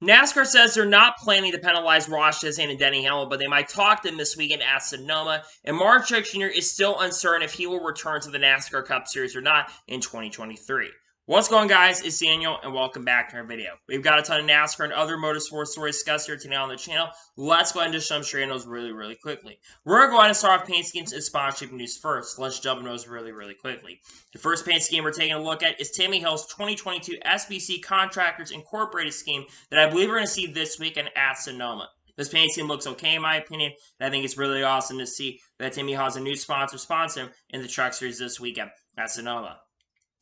NASCAR says they're not planning to penalize Ross Chastain and Denny Hamlin, but they might talk to them this weekend at Sonoma. And Truex Jr. is still uncertain if he will return to the NASCAR Cup Series or not in 2023. What's going on, guys? It's Daniel, and welcome back to our video. We've got a ton of NASCAR and other motorsport stories discussed here today on the channel. Let's go ahead and just jump straight into those really quickly. We're going to go ahead and start off paint schemes and sponsorship news first. Let's jump into those really quickly. The first paint scheme we're taking a look at is Timmy Hill's 2022 SBC Contractors Incorporated scheme that I believe we're going to see this weekend at Sonoma. This paint scheme looks okay in my opinion, and I think it's really awesome to see that Timmy Hill has a new sponsor him in the Truck Series this weekend at Sonoma.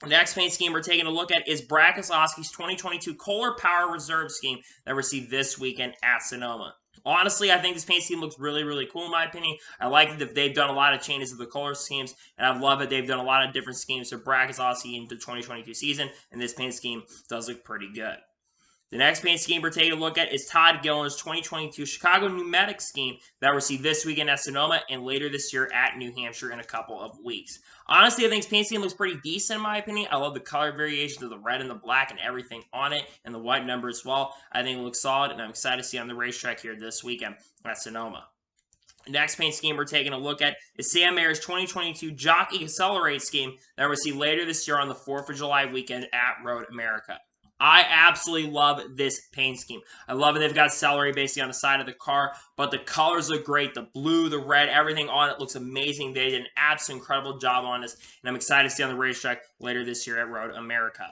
The next paint scheme we're taking a look at is Brad Keselowski's 2022 Kohler Power Reserve scheme that we're seeing this weekend at Sonoma. Honestly, I think this paint scheme looks really cool in my opinion. I like that they've done a lot of changes to the Kohler schemes, and I love it. They've done a lot of different schemes for Brad Keselowski in the 2022 season, and this paint scheme does look pretty good. The next paint scheme we're taking a look at is Todd Gilliland's 2022 Chicago Pneumatic scheme that we'll see this weekend at Sonoma and later this year at New Hampshire in a couple of weeks. Honestly, I think this paint scheme looks pretty decent in my opinion. I love the color variations of the red and the black and everything on it, and the white number as well. I think it looks solid, and I'm excited to see it on the racetrack here this weekend at Sonoma. The next paint scheme we're taking a look at is Sam Mayer's 2022 Jockey Accelerate scheme that we'll see later this year on the 4th of July weekend at Road America. I absolutely love this paint scheme. I love it. They've got celery basically on the side of the car, but the colors look great. The blue, the red, everything on it looks amazing. They did an absolutely incredible job on this, and I'm excited to see on the racetrack later this year at Road America.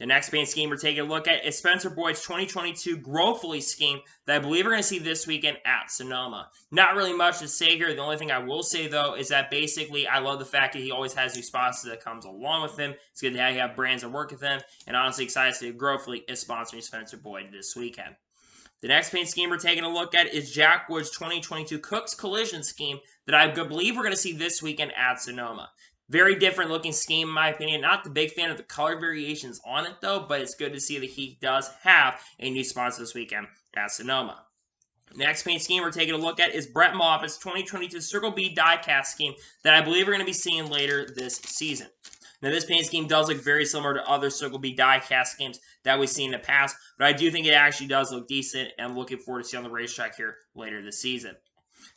The next paint scheme we're taking a look at is Spencer Boyd's 2022 Growfully scheme that I believe we're going to see this weekend at Sonoma. Not really much to say here. The only thing I will say, though, is that basically I love the fact that he always has new sponsors that comes along with him. It's good to have brands that work with him, and honestly excited to see Growfully is sponsoring Spencer Boyd this weekend. The next paint scheme we're taking a look at is Jack Wood's 2022 Cook's Collision scheme that I believe we're going to see this weekend at Sonoma. Very different looking scheme in my opinion. Not the big fan of the color variations on it though, but it's good to see that he does have a new sponsor this weekend at Sonoma. Next paint scheme we're taking a look at is Brett Moffitt's 2022 Circle B diecast scheme that I believe we're going to be seeing later this season. Now, this paint scheme does look very similar to other Circle B diecast schemes that we've seen in the past, but I do think it actually does look decent, and I'm looking forward to see on the racetrack here later this season.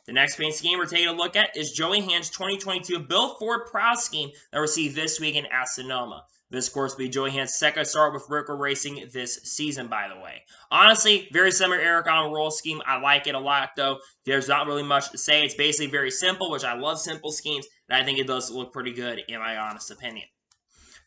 The next paint scheme we're taking a look at is Joey Hand's 2022 Bill Ford Proud scheme that we'll see this weekend at Sonoma. This, of course, will be Joey Hand's second start with Rico Racing this season, by the way. Honestly, very similar Eric on roll scheme. I like it a lot, though. There's not really much to say. It's basically very simple, which I love simple schemes, and I think it does look pretty good, in my honest opinion.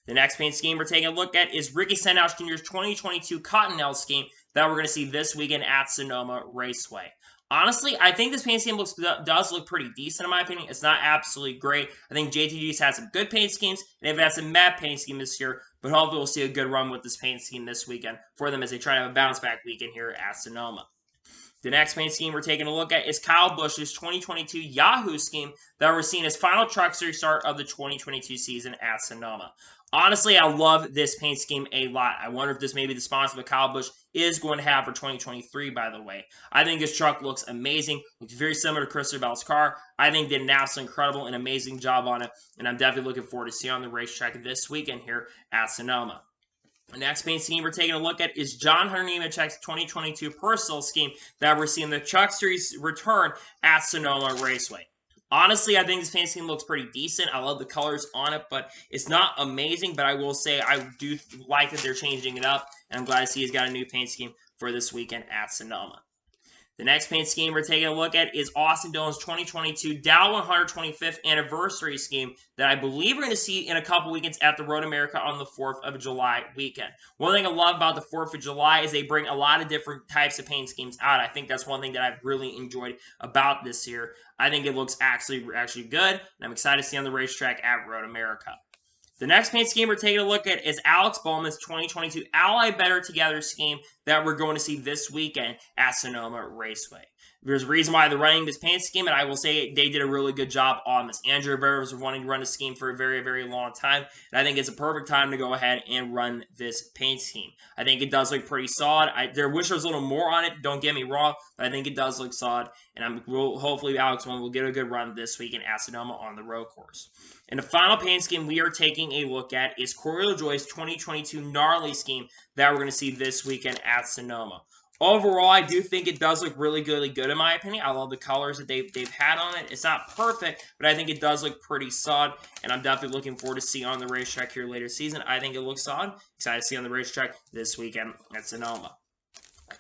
The next paint scheme we're taking a look at is Ricky Stenhouse Jr.'s 2022 Cottonelle scheme that we're going to see this weekend at Sonoma Raceway. Honestly, I think this paint scheme does look pretty decent in my opinion. It's not absolutely great. I think JTG's had some good paint schemes, and they've had some bad paint schemes this year, but hopefully we'll see a good run with this paint scheme this weekend for them as they try to have a bounce back weekend here at Sonoma. The next paint scheme we're taking a look at is Kyle Busch's 2022 Yahoo scheme that we're seeing as final Truck Series start of the 2022 season at Sonoma. Honestly, I love this paint scheme a lot. I wonder if this may be the sponsor that Kyle Busch is going to have for 2023, by the way. I think this truck looks amazing. Looks very similar to Christopher Bell's car. I think they did an absolutely incredible and amazing job on it, and I'm definitely looking forward to seeing on the racetrack this weekend here at Sonoma. The next paint scheme we're taking a look at is John Hunter Nemechek's 2022 Personal scheme that we're seeing the Truck Series return at Sonoma Raceway. Honestly, I think this paint scheme looks pretty decent. I love the colors on it, but it's not amazing. But I will say I do like that they're changing it up, and I'm glad to see he's got a new paint scheme for this weekend at Sonoma. The next paint scheme we're taking a look at is Austin Dillon's 2022 Dow 125th Anniversary scheme that I believe we're going to see in a couple weekends at the Road America on the 4th of July weekend. One thing I love about the 4th of July is they bring a lot of different types of paint schemes out. I think that's one thing that I've really enjoyed about this year. I think it looks actually good, and I'm excited to see on the racetrack at Road America. The next paint scheme we're taking a look at is Alex Bowman's 2022 Ally Better Together scheme that we're going to see this weekend at Sonoma Raceway. There's a reason why they're running this paint scheme, and I will say they did a really good job on this. Andrew Rivera was wanting to run this scheme for a very long time, and I think it's a perfect time to go ahead and run this paint scheme. I think it does look pretty solid. I wish there was a little more on it, don't get me wrong, but I think it does look solid, and hopefully Alex Bowman will get a good run this weekend at Sonoma on the road course. And the final paint scheme we are taking a look at is Koryo Joy's 2022 gnarly scheme that we're going to see this weekend at Sonoma. Overall, I do think it does look really good in my opinion. I love the colors that they've had on it. It's not perfect, but I think it does look pretty solid, and I'm definitely looking forward to seeing on the racetrack here later season. I think it looks solid. Excited to see on the racetrack this weekend at Sonoma.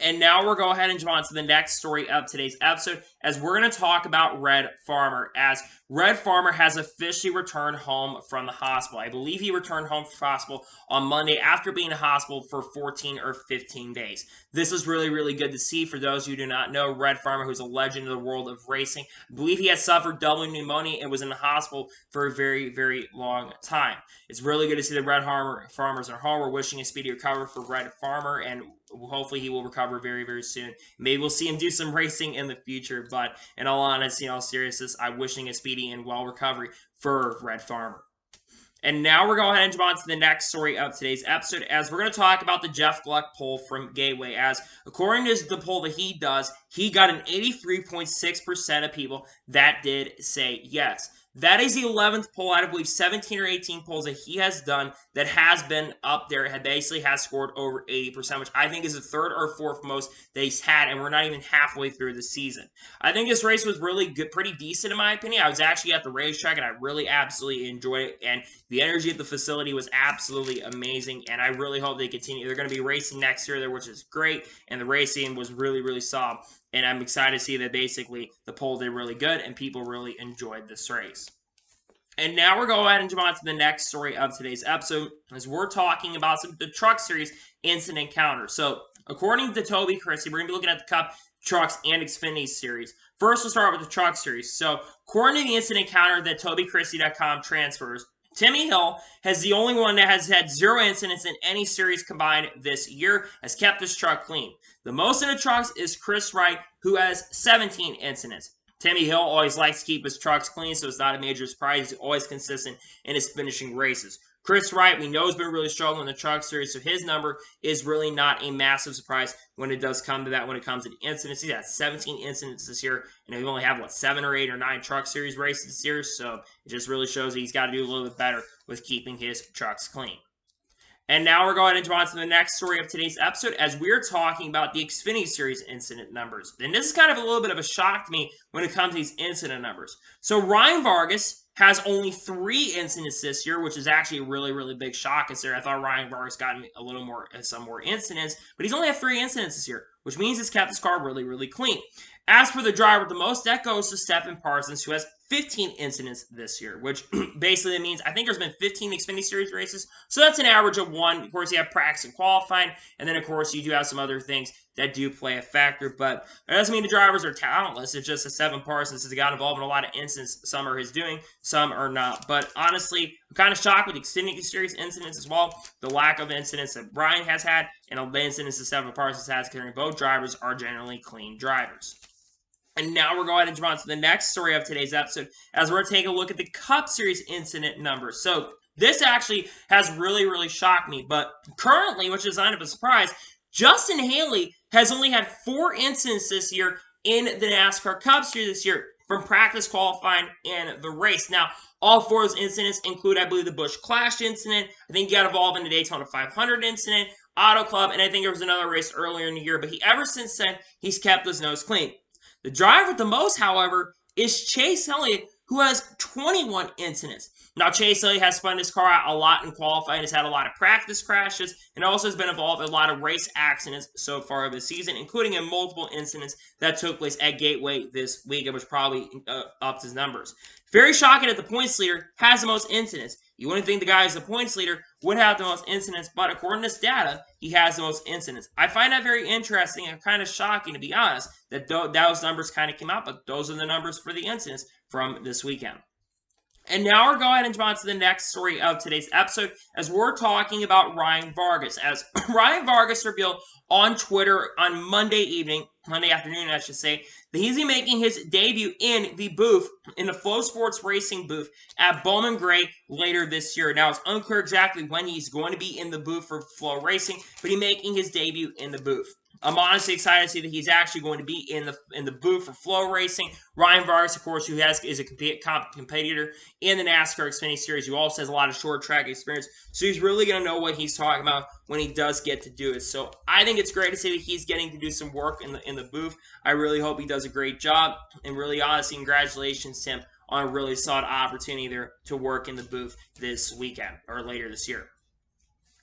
And now we'll go ahead and jump on to the next story of today's episode, as we're going to talk about Red Farmer, as Red Farmer has officially returned home from the hospital. I believe he returned home from the hospital on Monday after being in the hospital for 14 or 15 days. This is really good to see. For those who do not know, Red Farmer, who's a legend in the world of racing, I believe he had suffered double pneumonia and was in the hospital for a very long time. It's really good to see the Red Farmers are home. We're wishing a speedy recovery for Red Farmer, and hopefully he will recover very soon. Maybe we'll see him do some racing in the future, but in all honesty, in all seriousness, I'm wishing a speedy and well recovery for Red Farmer. And now we're going ahead and jump on to the next story of today's episode, as we're going to talk about the Jeff Gluck poll from Gateway, as according to the poll that he does, he got an 83.6% of people that did say yes. That is the 11th poll out of, I believe, 17 or 18 polls that he has done that has been up there, basically has scored over 80%, which I think is the third or fourth most that he's had, and we're not even halfway through the season. I think this race was really good, pretty decent in my opinion. I was actually at the racetrack, and I really absolutely enjoyed it, and the energy at the facility was absolutely amazing, and I really hope they continue. They're going to be racing next year there, which is great, and the racing was really solid. And I'm excited to see that basically the poll did really good and people really enjoyed this race. And now we're going to go ahead and jump on to the next story of today's episode, as we're talking about the Truck Series incident counter. So, according to Toby Christie, we're going to be looking at the Cup, Trucks, and Xfinity Series. First, we'll start with the Truck Series. So, according to the incident counter that TobyChristie.com transfers, Timmy Hill has the only one that has had 0 incidents in any series combined this year, has kept his truck clean. The most in the trucks is Chris Wright, who has 17 incidents. Timmy Hill always likes to keep his trucks clean, so it's not a major surprise. He's always consistent in his finishing races. Chris Wright, we know, has been really struggling in the Truck Series, so his number is really not a massive surprise when it does come to that, when it comes to incidents. He's had 17 incidents this year, and we only have, 7 or 8 or 9 Truck Series races this year, so it just really shows that he's got to do a little bit better with keeping his trucks clean. And now we're going to jump on to the next story of today's episode, as we're talking about the Xfinity Series incident numbers. And this is kind of a little bit of a shock to me when it comes to these incident numbers. So Ryan Vargas has only 3 incidents this year, which is actually a really big shock. I thought Ryan Vargas got a little more, some more incidents, but he's only had 3 incidents this year, which means he's kept his car really clean. As for the driver with the most, that goes to Stephen Parsons, who has 15 incidents this year, which basically means I think there's been 15 Xfinity Series races, so that's an average of 1. Of course, you have practice and qualifying, and then, of course, you do have some other things that do play a factor, but it doesn't mean the drivers are talentless. It's just that Stephen Parsons has got involved in a lot of incidents. Some are his doing, some are not. But honestly, I'm kind of shocked with the Xfinity Series incidents as well. The lack of incidents that Brian has had and the incidents that Stephen Parsons has, considering both drivers are generally clean drivers. And now we're going to jump on to the next story of today's episode, as we're taking a look at the Cup Series incident numbers. So this actually has really shocked me, but currently, which is kind of a surprise, Justin Haley has only had 4 incidents this year in the NASCAR Cup Series this year, from practice, qualifying, and the race. Now, all 4 of those incidents include, I believe, the Busch Clash incident. I think he got involved in the Daytona 500 incident, Auto Club, and I think there was another race earlier in the year. But ever since then, he's kept his nose clean. The driver with the most, however, is Chase Elliott, who has 21 incidents. Now, Chase Elliott has spun his car out a lot in qualifying, has had a lot of practice crashes, and also has been involved in a lot of race accidents so far this season, including in multiple incidents that took place at Gateway this week, which probably upped his numbers. Very shocking that the points leader has the most incidents. You wouldn't think the guy who's the points leader would have the most incidents, but according to this data, he has the most incidents. I find that very interesting and kind of shocking, to be honest, that those numbers kind of came out, but those are the numbers for the incidents from this weekend. And now we're going to jump on to the next story of today's episode, as we're talking about Ryan Vargas. As Ryan Vargas revealed on Twitter on Monday afternoon, I should say, that he's making his debut in the booth, in the Flow Sports Racing booth at Bowman Gray later this year. Now, it's unclear exactly when he's going to be in the booth for Flow Racing, but he's making his debut in the booth. I'm honestly excited to see that he's actually going to be in the booth for Flow Racing. Ryan Vargas, of course, who is a competitor in the NASCAR Xfinity Series, who also has a lot of short track experience. So he's really going to know what he's talking about when he does get to do it. So I think it's great to see that he's getting to do some work in the booth. I really hope he does a great job. And really, honestly, congratulations to him on a really solid opportunity there to work in the booth this weekend or later this year.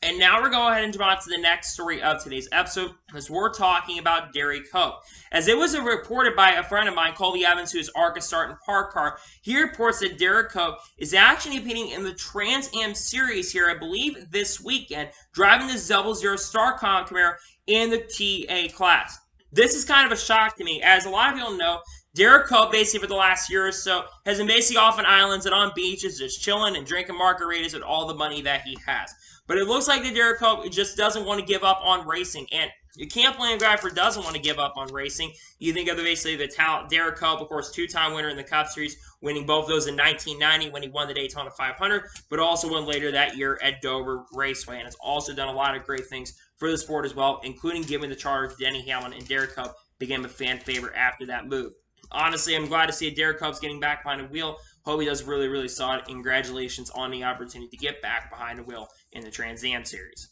And now we're going ahead and jump on to the next story of today's episode, as we're talking about Derek Hope. As it was reported by a friend of mine, Colby Evans, who is ARCA Start and Park Car, he reports that Derek Hope is actually competing in the Trans Am Series here, I believe this weekend, driving the 00 Starcom Camaro in the TA class. This is kind of a shock to me, as a lot of people know, Derek Hope, basically for the last year or so, has been basically off on islands and on beaches, just chilling and drinking margaritas with all the money that he has. But it looks like that Derek Hope just doesn't want to give up on racing. And you can't blame a guy for doesn't want to give up on racing. You think of basically the talent. Derek Hope, of course, two-time winner in the Cup Series, winning both of those in 1990 when he won the Daytona 500, but also won later that year at Dover Raceway. And has also done a lot of great things for the sport as well, including giving the charter to Denny Hamlin, and Derek Hope became a fan favorite after that move. Honestly, I'm glad to see Derek Hope's getting back behind the wheel. Hope he does really, really solid. Congratulations on the opportunity to get back behind the wheel in the Trans Am Series.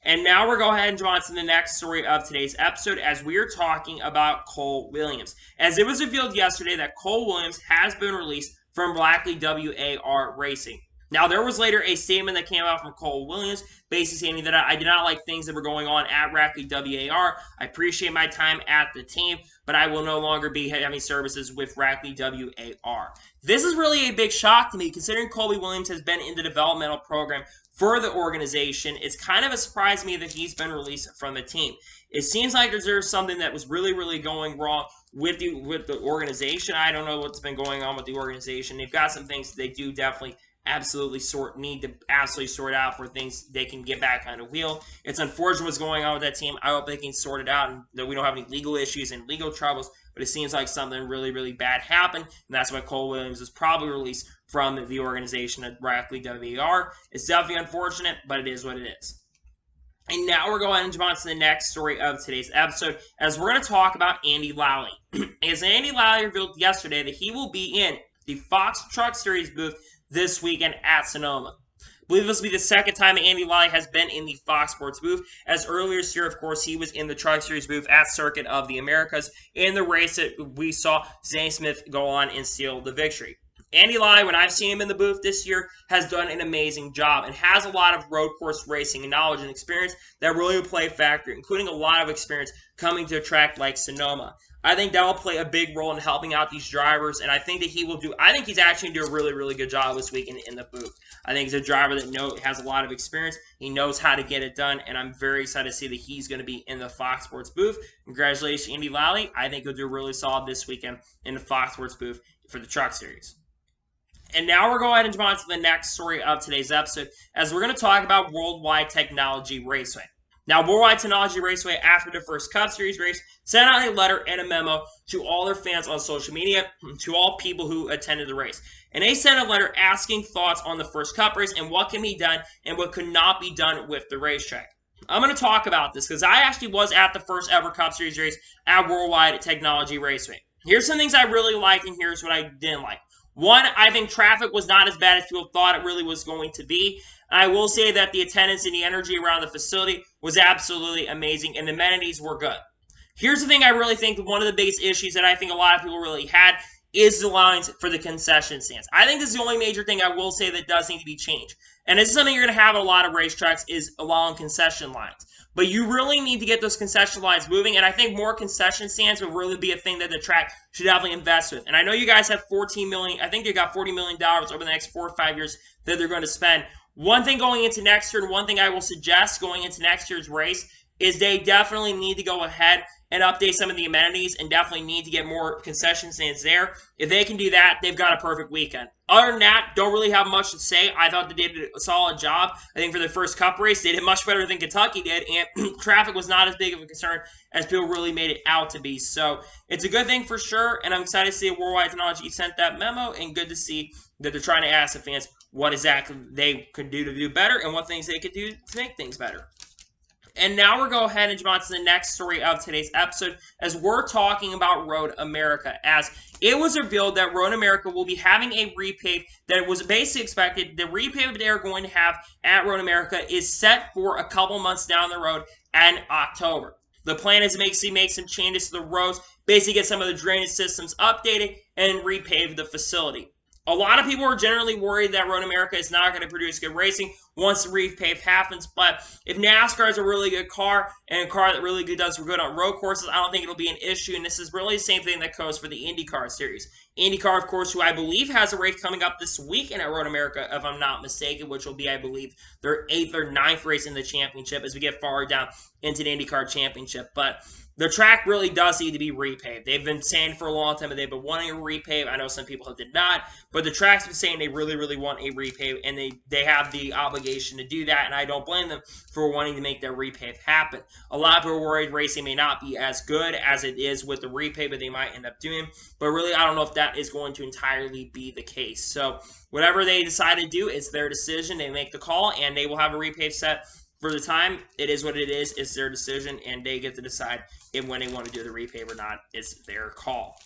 And now we're going to go ahead and jump on to the next story of today's episode, as we are talking about Cole Williams. As it was revealed yesterday that Cole Williams has been released from Brackley WAR Racing. Now, there was later a statement that came out from Cole Williams, basically saying that I did not like things that were going on at Brackley WAR. I appreciate my time at the team, but I will no longer be having services with Brackley WAR. This is really a big shock to me, considering Colby Williams has been in the developmental program for the organization. It's kind of a surprise to me that he's been released from the team. It seems like there's something that was really, really going wrong with the organization. I don't know what's been going on with the organization. They've got some things that they do definitely need to sort out for things they can get back on the wheel. It's unfortunate what's going on with that team. I hope they can sort it out and that we don't have any legal issues and legal troubles, but it seems like something really, really bad happened, and that's why Cole Williams is probably released from the organization at Brackley WAR. It's definitely unfortunate, but it is what it is. And now we're going to jump on to the next story of today's episode, as we're going to talk about Andy Lally. As Andy Lally revealed yesterday that he will be in the Fox Truck Series booth this weekend at Sonoma. I believe this will be the second time that Andy Lally has been in the Fox Sports booth, as earlier this year, of course, he was in the Truck Series booth at Circuit of the Americas in the race that we saw Zane Smith go on and steal the victory. Andy Lally, when I've seen him in the booth this year, has done an amazing job and has a lot of road course racing and knowledge and experience that really will play a factor, including a lot of experience coming to a track like Sonoma. I think that will play a big role in helping out these drivers, and I think that he's actually going to do a really, really good job this week in the booth. I think he's a driver that has a lot of experience. He knows how to get it done, and I'm very excited to see that he's going to be in the Fox Sports booth. Congratulations, Andy Lally. I think he'll do really solid this weekend in the Fox Sports booth for the Truck Series. And now we're going to go ahead and jump on to the next story of today's episode, as we're going to talk about Worldwide Technology Raceway. Now, Worldwide Technology Raceway, after the first Cup Series race, sent out a letter and a memo to all their fans on social media, to all people who attended the race. And they sent a letter asking thoughts on the first Cup race and what can be done and what could not be done with the racetrack. I'm going to talk about this because I actually was at the first ever Cup Series race at Worldwide Technology Raceway. Here's some things I really liked and here's what I didn't like. One, I think traffic was not as bad as people thought it really was going to be. I will say that the attendance and the energy around the facility was absolutely amazing, and the amenities were good. Here's the thing I really think one of the biggest issues that I think a lot of people really had is the lines for the concession stands. I think this is the only major thing I will say that does need to be changed. And this is something you're going to have at a lot of racetracks is along concession lines. But you really need to get those concession lines moving, and I think more concession stands will really be a thing that the track should definitely invest with. And I know you guys have $14 million. I think they got $40 million over the next 4 or 5 years that they're going to spend. One thing going into next year, and one thing I will suggest going into next year's race, is they definitely need to go ahead and update some of the amenities and definitely need to get more concession stands there. If they can do that, they've got a perfect weekend. Other than that, don't really have much to say. I thought they did a solid job. I think for the first Cup race, they did much better than Kentucky did, and traffic was not as big of a concern as people really made it out to be. So it's a good thing for sure, and I'm excited to see Worldwide Technology sent that memo, and good to see that they're trying to ask the fans what exactly they could do to do better and what things they could do to make things better. And now we're going to go ahead and jump on to the next story of today's episode as we're talking about Road America. As it was revealed that Road America will be having a repave that was basically expected. The repave they're going to have at Road America is set for a couple months down the road in October. The plan is to make some changes to the roads, basically get some of the drainage systems updated and repave the facility. A lot of people are generally worried that Road America is not going to produce good racing once the repave happens, but if NASCAR is a really good car and a car that really does good on road courses, I don't think it'll be an issue, and this is really the same thing that goes for the IndyCar series. IndyCar, of course, who I believe has a race coming up this weekend at Road America, if I'm not mistaken, which will be, I believe, their 8th or 9th race in the championship as we get far down into the IndyCar championship, but the track really does need to be repaved. They've been saying for a long time that they've been wanting a repave. I know some people did not, but the track's been saying they really want a repave, and they have the obligation to do that, and I don't blame them for wanting to make their repave happen. A lot of people are worried racing may not be as good as it is with the repave that they might end up doing, but really I don't know if that is going to entirely be the case. So whatever they decide to do, it's their decision. They make the call, and they will have a repave set. For the time, it is what it is. It's their decision, and they get to decide if when they want to do the repave or not. It's their call.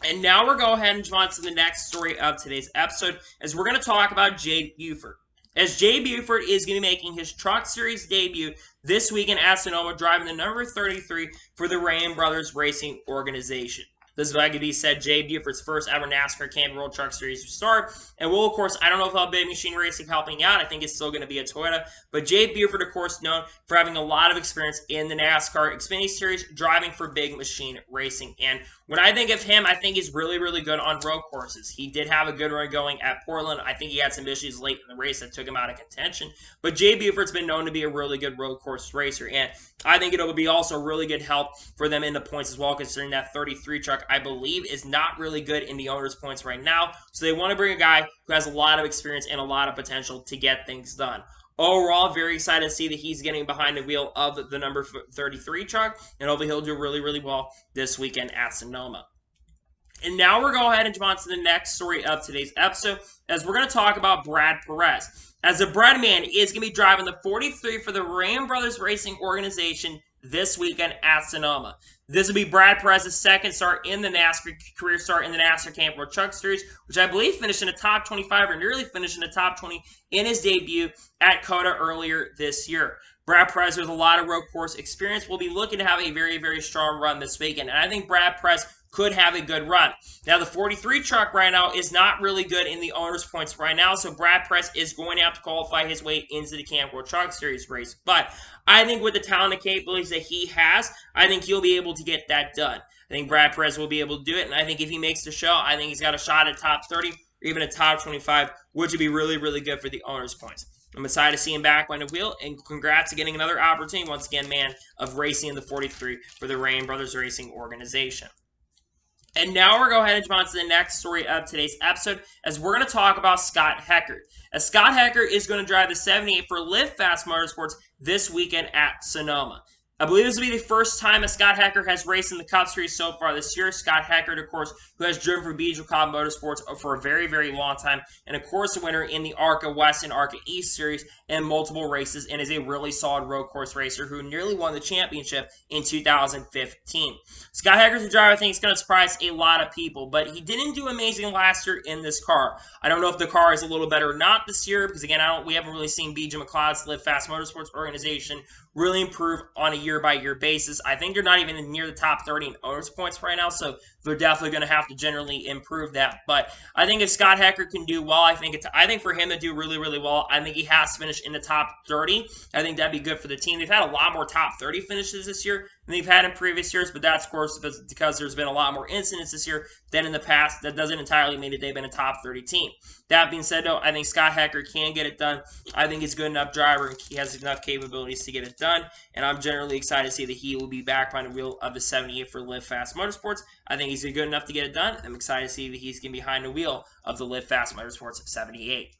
And now we're going to go ahead and jump on to the next story of today's episode, as we're going to talk about Jade Buford. As Jade Buford is going to be making his Truck Series debut this weekend at Sonoma, driving the number 33 for the Ram Brothers Racing organization. This is what could be said, Jade Buford's first ever NASCAR Camping World Truck Series start. And will, of course, I don't know if I'll be Machine Racing helping out. I think it's still going to be a Toyota. But Jade Buford, of course, known for having a lot of experience in the NASCAR Xfinity Series, driving for Big Machine Racing. And when I think of him, I think he's really good on road courses. He did have a good run going at Portland. I think he had some issues late in the race that took him out of contention. But Jade Buford's been known to be a really good road course racer. And I think it'll be also a really good help for them in the points as well, considering that 33 truck, I believe, is not really good in the owner's points right now. So they want to bring a guy who has a lot of experience and a lot of potential to get things done. Overall, very excited to see that he's getting behind the wheel of the number 33 truck, and hopefully he'll do really well this weekend at Sonoma. And now we're going to go ahead and jump on to the next story of today's episode, as we're going to talk about Brad Perez. As the bread man is going to be driving the 43 for the Ram Brothers Racing organization this weekend at Sonoma. This will be Brad Perez's second start in the NASCAR, career start in the NASCAR Camping World Truck Series, which I believe finished in the top 25 or nearly finished in the top 20 in his debut at COTA earlier this year. Brad Perez, with a lot of road course experience, will be looking to have a very strong run this weekend, and I think Brad Perez could have a good run. Now, the 43 truck right now is not really good in the owner's points right now, so Brad Perez is going to have to qualify his way into the Camping World Truck Series race. But I think with the talent and capabilities that he has, I think he'll be able to get that done. I think Brad Perez will be able to do it, and I think if he makes the show, I think he's got a shot at top 30 or even a top 25, which would be really good for the owner's points. I'm excited to see him back on the wheel, and congrats to getting another opportunity, once again, man, of racing in the 43 for the Ram Brothers Racing organization. And now we're going to go ahead and jump on to the next story of today's episode, as we're going to talk about Scott Hackert. As Scott Hackert is going to drive the 78 for Live Fast Motorsports this weekend at Sonoma. I believe this will be the first time that Scott Hackert has raced in the Cup Series so far this year. Scott Hackert, of course, who has driven for Beach Cobb Motorsports for a very long time, and of course a winner in the ARCA West and ARCA East Series and multiple races, and is a really solid road course racer who nearly won the championship in 2015. Scott Hackert's a driver I think is going to surprise a lot of people, but he didn't do amazing last year in this car. I don't know if the car is a little better or not this year, because again, we haven't really seen BJ McLeod's Live Fast Motorsports organization really improve on a year-by-year basis. I think they're not even near the top 30 in owners points right now, so they're definitely going to have to generally improve that. But I think if Scott Hackert can do well, I think for him to do really well, I think he has to finish in the top 30. I think that'd be good for the team. They've had a lot more top 30 finishes this year than they've had in previous years, but that's, of course, because there's been a lot more incidents this year than in the past. That doesn't entirely mean that they've been a top 30 team. That being said, though, I think Scott Hackert can get it done. I think he's a good enough driver, and he has enough capabilities to get it done, and I'm generally excited to see that he will be back behind the wheel of the 78 for Live Fast Motorsports. I think he's good enough to get it done. I'm excited to see that he's going to be behind the wheel of the Live Fast Motorsports 78.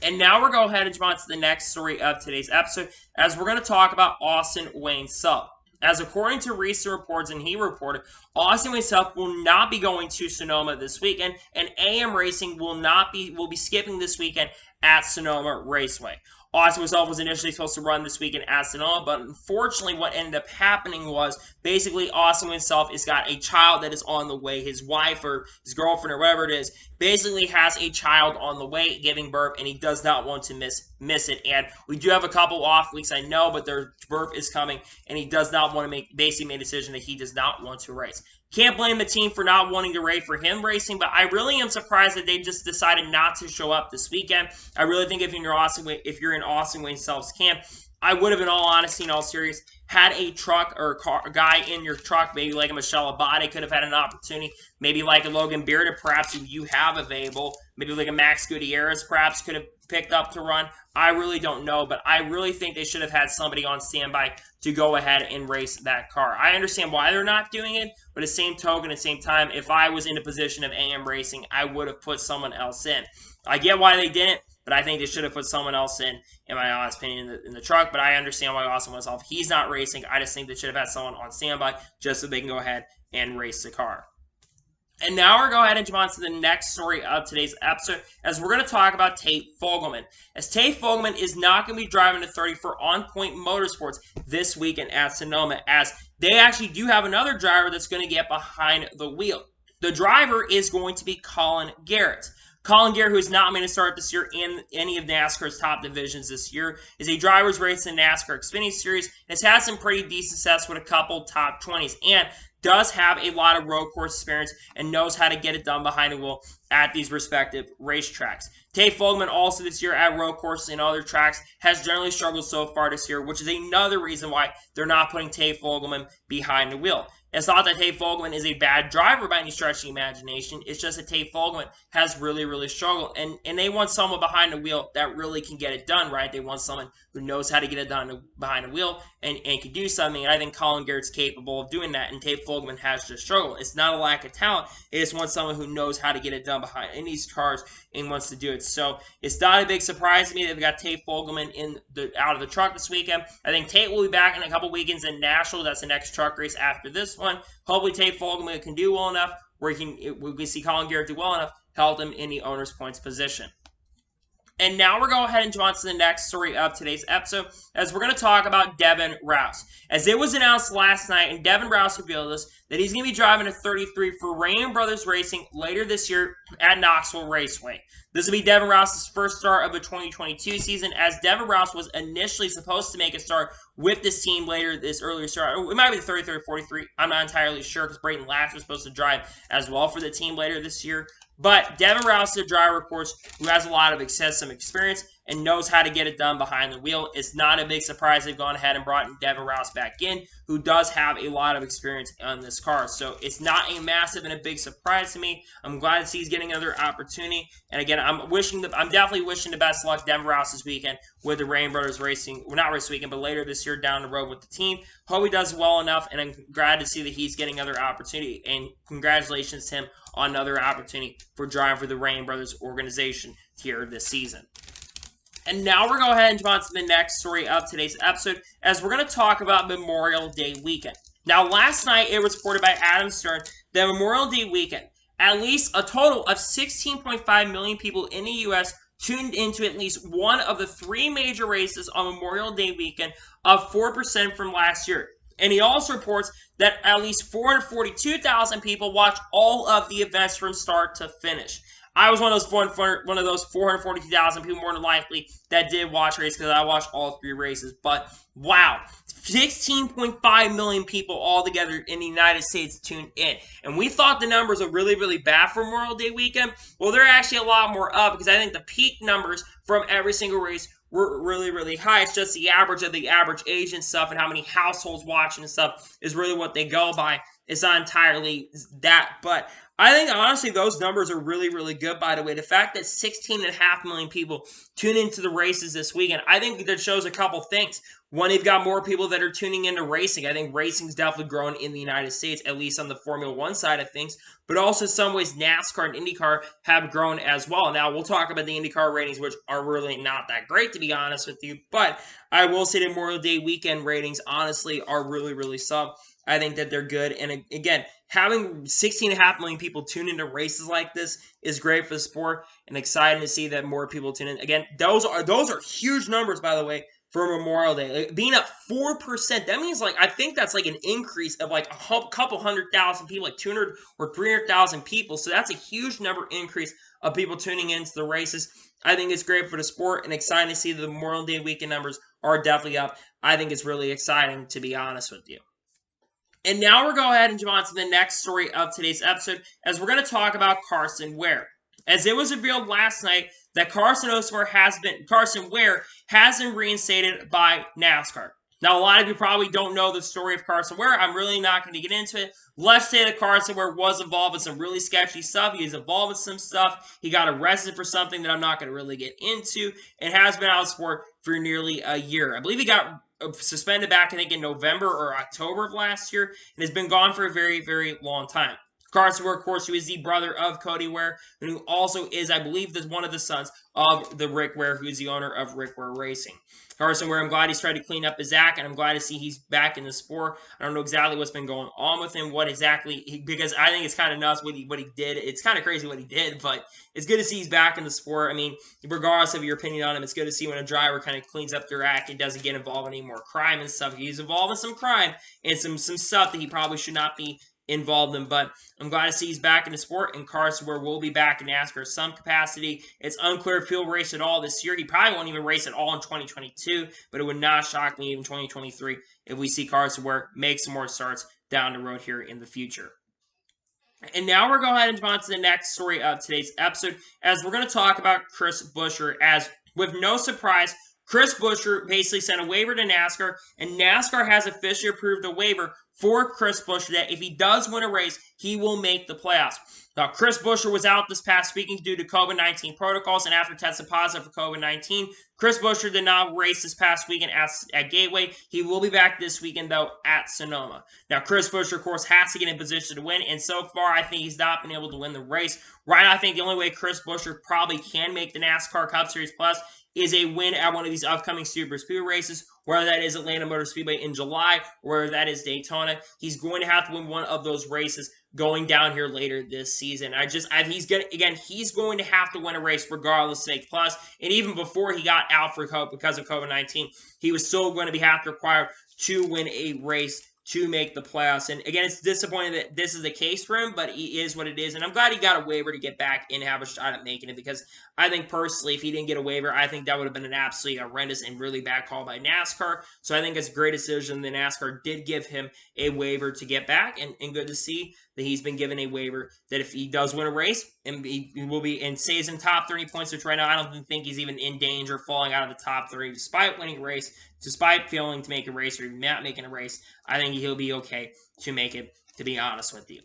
And now we're going to go ahead and jump on to the next story of today's episode, as we're going to talk about Austin Wayne Self. As according to recent reports, and he reported, Austin Wayne Self will not be going to Sonoma this weekend, and AM Racing will be skipping this weekend at Sonoma Raceway. Austin himself was initially supposed to run this weekend at Sonoma, but unfortunately what ended up happening was basically Austin himself has got a child that is on the way. His wife or his girlfriend or whatever it is basically has a child on the way giving birth, and he does not want to miss it. And we do have a couple off weeks, I know, but their birth is coming, and he does not want to basically made a decision that he does not want to race. Can't blame the team for not wanting to race for him racing, but I really am surprised that they just decided not to show up this weekend. I really think if you're in Austin Wayne Self's camp, I would have, in all honesty, in all seriousness, had a truck or a guy in your truck, maybe like a Michelle Abate could have had an opportunity, maybe like a Logan Bearden, perhaps, who you have available, maybe like a Max Gutierrez, perhaps, could have picked up to run. I really don't know, but I really think they should have had somebody on standby to go ahead and race that car. I understand why they're not doing it, but at the same token, at the same time, if I was in the position of AM Racing, I would have put someone else in. I get why they didn't, but I think they should have put someone else in my honest opinion, in the truck. But I understand why Austin was off. He's not racing. I just think they should have had someone on standby just so they can go ahead and race the car. And now we're going to go ahead and jump on to the next story of today's episode, as we're going to talk about Tate Fogelman. As Tate Fogelman is not going to be driving the 30 for On Point Motorsports this weekend at Sonoma, as they actually do have another driver that's going to get behind the wheel. The driver is going to be Colin Garrett. Colin Garrett, who is not going to start this year in any of NASCAR's top divisions this year, is a driver's race in the NASCAR Xfinity Series, has had some pretty decent success with a couple top 20s, and does have a lot of road course experience and knows how to get it done behind the wheel at these respective racetracks. Tate Fogelman also this year at road courses and other tracks has generally struggled so far this year, which is another reason why they're not putting Tate Fogelman behind the wheel. It's not that Tate Fogelman is a bad driver by any stretch of the imagination. It's just that Tate Fogelman has really struggled. And they want someone behind the wheel that really can get it done, right? They want someone who knows how to get it done behind the wheel and can do something. And I think Colin Garrett's capable of doing that. And Tate Fogelman has just struggled. It's not a lack of talent. It just wants someone who knows how to get it done behind in these cars and wants to do it. So it's not a big surprise to me that we got Tate Fogelman out of the truck this weekend. I think Tate will be back in a couple weekends in Nashville. That's the next truck race after this one. Hopefully Tate Fogelman can do well enough where we can see Colin Garrett do well enough, help them in the owner's points position. And now we're going to go ahead and jump on to the next story of today's episode, as we're going to talk about Devin Ross. As it was announced last night, and Devin Ross revealed us, that he's going to be driving a 33 for Rain Brothers Racing later this year at Knoxville Raceway. This will be Devin Ross's first start of the 2022 season, as Devin Ross was initially supposed to make a start with this team earlier start. It might be the 33 or 43. I'm not entirely sure, because Brayton Latch was supposed to drive as well for the team later this year. But Devin Ross is a driver, of course, who has a lot of excessive experience and knows how to get it done behind the wheel. It's not a big surprise they've gone ahead and brought Devin Ross back in, who does have a lot of experience on this car. So it's not a massive and a big surprise to me. I'm glad to see he's getting another opportunity. And again, I'm definitely wishing the best luck Devin Ross this weekend with the Rain Brothers Racing. Well, not this weekend, but later this year down the road with the team. Hope he does well enough, and I'm glad to see that he's getting another opportunity. And congratulations to him on another opportunity for driving for the Rain Brothers organization here this season. And now we're going to go ahead and jump on to the next story of today's episode, as we're going to talk about Memorial Day weekend. Now, last night it was reported by Adam Stern that Memorial Day weekend, at least a total of 16.5 million people in the U.S. tuned into at least one of the three major races on Memorial Day weekend, up 4% from last year. And he also reports that at least 442,000 people watched all of the events from start to finish. I was one of those 442,000 people, more than likely, that did watch races, because I watched all three races. But wow, 16.5 million people altogether in the United States tuned in. And we thought the numbers were really bad for Memorial Day weekend. Well, they're actually a lot more up, because I think the peak numbers from every single race were really high. It's just the average of the average age and stuff, and how many households watching and stuff is really what they go by. It's not entirely that, but I think, honestly, those numbers are really good, by the way. The fact that 16.5 million people tune into the races this weekend, I think that shows a couple things. One, you've got more people that are tuning into racing. I think racing's definitely grown in the United States, at least on the Formula One side of things. But also, in some ways, NASCAR and IndyCar have grown as well. Now, we'll talk about the IndyCar ratings, which are really not that great, to be honest with you. But I will say the Memorial Day weekend ratings, honestly, are really solid. I think that they're good. And again, having 16.5 million people tune into races like this is great for the sport, and exciting to see that more people tune in. Again, those are huge numbers, by the way, for Memorial Day. Like, being up 4%, that means I think that's an increase of a couple 100,000 people, 200 or 300,000 people. So that's a huge number increase of people tuning into the races. I think it's great for the sport, and exciting to see that the Memorial Day weekend numbers are definitely up. I think it's really exciting, to be honest with you. And now we're going ahead and jump on to the next story of today's episode, as we're going to talk about Carson Ware. As it was revealed last night that Carson Ware has been reinstated by NASCAR. Now, a lot of you probably don't know the story of Carson Ware. I'm really not going to get into it. Let's say that Carson Ware was involved in some really sketchy stuff. He was involved in some stuff. He got arrested for something that I'm not going to really get into, and has been out of sport for nearly a year. I believe he got suspended back, I think, in November or October of last year, and has been gone for a very, very long time. Carson Ware, of course, who is the brother of Cody Ware, and who also is, I believe, one of the sons of the Rick Ware, who is the owner of Rick Ware Racing. Carson Ware, I'm glad he's tried to clean up his act, and I'm glad to see he's back in the sport. I don't know exactly what's been going on with him, because I think it's kind of nuts what he did. It's kind of crazy what he did, but it's good to see he's back in the sport. I mean, regardless of your opinion on him, it's good to see when a driver kind of cleans up their act and doesn't get involved in any more crime and stuff. He's involved in some crime and some stuff that he probably should not be involved in, but I'm glad to see he's back in the sport, and Carson Ware will be back in NASCAR in some capacity. It's unclear if he'll race at all this year. He probably won't even race at all in 2022, but it would not shock me even 2023 if we see Carson Ware make some more starts down the road here in the future. And now we're going to go ahead and move on to the next story of today's episode, as we're going to talk about Chris Buescher, as with no surprise, Chris Buescher basically sent a waiver to NASCAR, and NASCAR has officially approved a waiver for Chris Buescher that if he does win a race, he will make the playoffs. Now, Chris Buescher was out this past weekend due to COVID-19 protocols, and after testing positive for COVID-19, Chris Buescher did not race this past weekend at Gateway. He will be back this weekend, though, at Sonoma. Now, Chris Buescher, of course, has to get in position to win, and so far, I think he's not been able to win the race. Right now, I think the only way Chris Buescher probably can make the NASCAR Cup Series Plus is a win at one of these upcoming Super Speedway races, whether that is Atlanta Motor Speedway in July, or whether that is Daytona. He's going to have to win one of those races going down here later this season. He's going to have to win a race regardless to make plus. And even before he got out because of COVID-19, he was still going to have to required to win a race to make the playoffs. And again, it's disappointing that this is the case for him, but he is what it is. And I'm glad he got a waiver to get back and have a shot at making it, because I think personally, if he didn't get a waiver, I think that would have been an absolutely horrendous and really bad call by NASCAR. So I think it's a great decision that NASCAR did give him a waiver to get back, and good to see that he's been given a waiver that if he does win a race and he will be and stays in top 30 points, which right now I don't think he's even in danger of falling out of the top 30 despite winning a race, despite failing to make a race or not making a race. I think he'll be okay to make it, to be honest with you.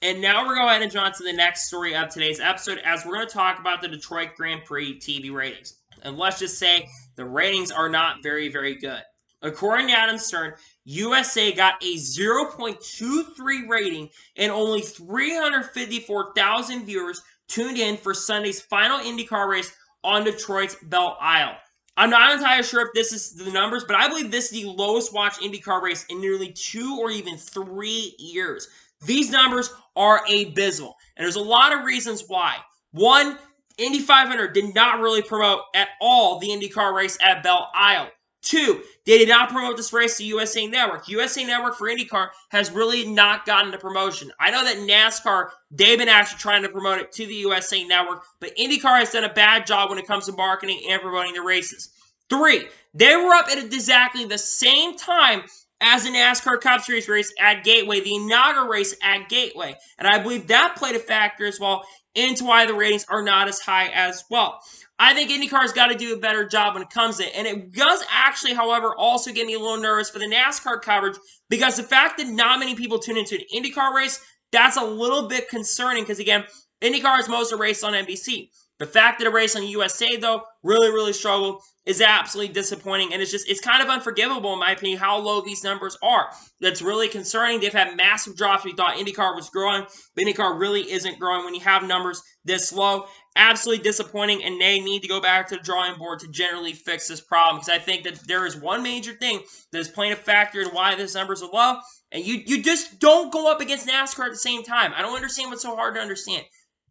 And now we're going to go ahead and jump to the next story of today's episode, as we're going to talk about the Detroit Grand Prix TV ratings. And let's just say the ratings are not very, very good. According to Adam Stern, USA got a 0.23 rating, and only 354,000 viewers tuned in for Sunday's final IndyCar race on Detroit's Belle Isle. I'm not entirely sure if this is the numbers, but I believe this is the lowest watched IndyCar race in nearly 2 or even 3 years. These numbers are abysmal, and there's a lot of reasons why. One, Indy 500 did not really promote at all the IndyCar race at Belle Isle. 2, they did not promote this race to USA Network. USA Network for IndyCar has really not gotten the promotion. I know that NASCAR, they've been actually trying to promote it to the USA Network, but IndyCar has done a bad job when it comes to marketing and promoting the races. 3, they were up at exactly the same time as the NASCAR Cup Series race at Gateway, the inaugural race at Gateway. And I believe that played a factor as well into why the ratings are not as high as well. I think IndyCar's got to do a better job when it comes to it. And it does actually, however, also get me a little nervous for the NASCAR coverage, because the fact that not many people tune into an IndyCar race, that's a little bit concerning, because again, IndyCar is most of the race on NBC. The fact that a race on USA, though, really struggled is absolutely disappointing, and it's kind of unforgivable, in my opinion, how low these numbers are. That's really concerning. They've had massive drops. We thought IndyCar was growing, but IndyCar really isn't growing when you have numbers this low. Absolutely disappointing, and they need to go back to the drawing board to generally fix this problem, because I think that there is one major thing that is playing a factor in why these numbers are low, And you just don't go up against NASCAR at the same time. I don't understand what's so hard to understand.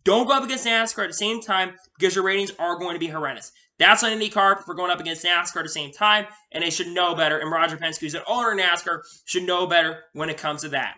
Don't go up against NASCAR at the same time because your ratings are going to be horrendous. That's on IndyCar for going up against NASCAR at the same time, and they should know better. And Roger Penske, who's an owner of NASCAR, should know better when it comes to that.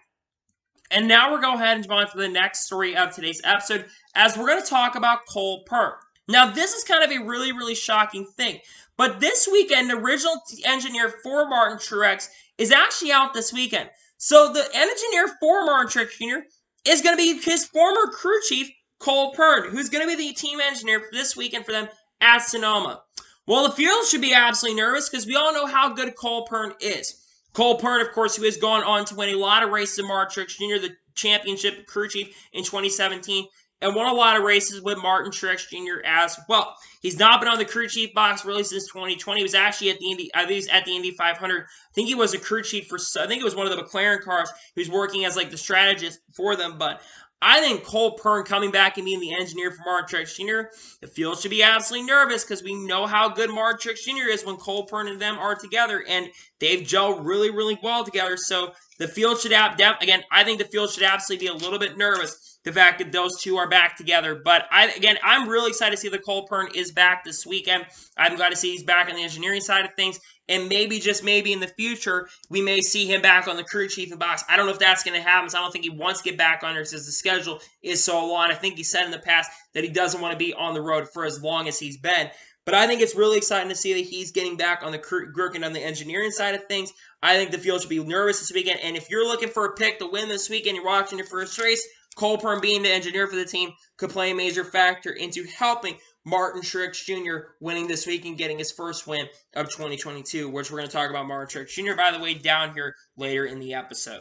And now we're going to go ahead and move on to the next story of today's episode, as we're going to talk about Cole Pern. Now, this is kind of a really, really shocking thing. But this weekend, the original engineer for Martin Truex is actually out this weekend. So the engineer for Martin Truex Jr. is going to be his former crew chief, Cole Pern, who's going to be the team engineer for this weekend for them at Sonoma. Well, the field should be absolutely nervous because we all know how good Cole Pern is. Cole Pern, of course, who has gone on to win a lot of races in Martin Truex Jr., the championship crew chief in 2017, and won a lot of races with Martin Truex Jr. as well. He's not been on the crew chief box really since 2020. He was actually at the Indy 500. I think he was a crew chief for, I think it was one of the McLaren cars. He was working as like the strategist for them, but I think Cole Pern coming back and being the engineer for Martin Truex Jr., the field should be absolutely nervous because we know how good Martin Truex Jr. is when Cole Pern and them are together, and they've gelled really, really well together. So the field should again, I think the field should absolutely be a little bit nervous, the fact that those two are back together. But I'm really excited to see that Cole Pern is back this weekend. I'm glad to see he's back on the engineering side of things. And maybe, just maybe in the future, we may see him back on the crew chief box. I don't know if that's going to happen, so I don't think he wants to get back on there since the schedule is so long. I think he said in the past that he doesn't want to be on the road for as long as he's been. But I think it's really exciting to see that he's getting back on the working on the engineering side of things. I think the field should be nervous this weekend. And if you're looking for a pick to win this weekend, you're watching your first race, Cole Pern being the engineer for the team could play a major factor into helping Martin Truex Jr. winning this week and getting his first win of 2022, which we're going to talk about Martin Truex Jr., by the way, down here later in the episode.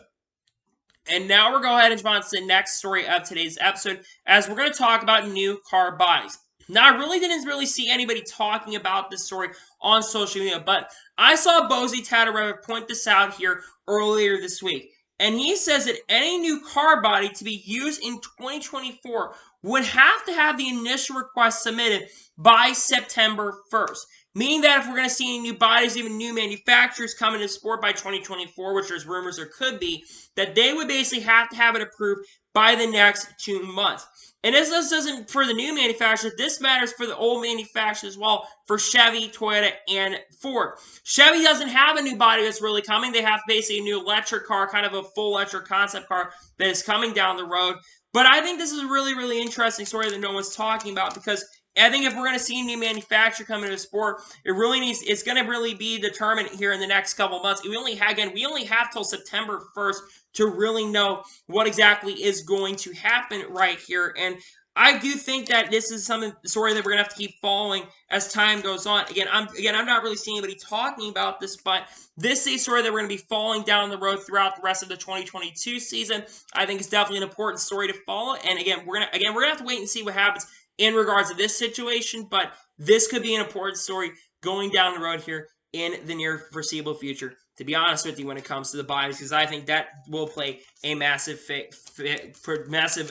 And now we're going to go ahead and move on to the next story of today's episode, as we're going to talk about new car bodies. Now, I really didn't see anybody talking about this story on social media, but I saw Bozy Tatarev point this out here earlier this week. And he says that any new car body to be used in 2024 would have to have the initial request submitted by September 1st. Meaning that if we're going to see any new bodies, even new manufacturers come into sport by 2024, which there's rumors there could be, that they would basically have to have it approved by the next 2 months. And this doesn't for the new manufacturers. This matters for the old manufacturers as well, for Chevy, Toyota, and Ford. Chevy doesn't have a new body that's really coming. They have basically a new electric car, kind of a full electric concept car that is coming down the road. But I think this is a really, really interesting story that no one's talking about, because I think if we're going to see a new manufacturer come into the sport, it's going to really be determined here in the next couple months. We only have till September 1st to really know what exactly is going to happen right here. And I do think that this is the story that we're going to have to keep following as time goes on. Again, I'm not really seeing anybody talking about this, but this is a story that we're going to be following down the road throughout the rest of the 2022 season. I think it's definitely an important story to follow. And again, we're going to have to wait and see what happens in regards to this situation, but this could be an important story going down the road here in the near foreseeable future, to be honest with you, when it comes to the bodies, because I think that will play a massive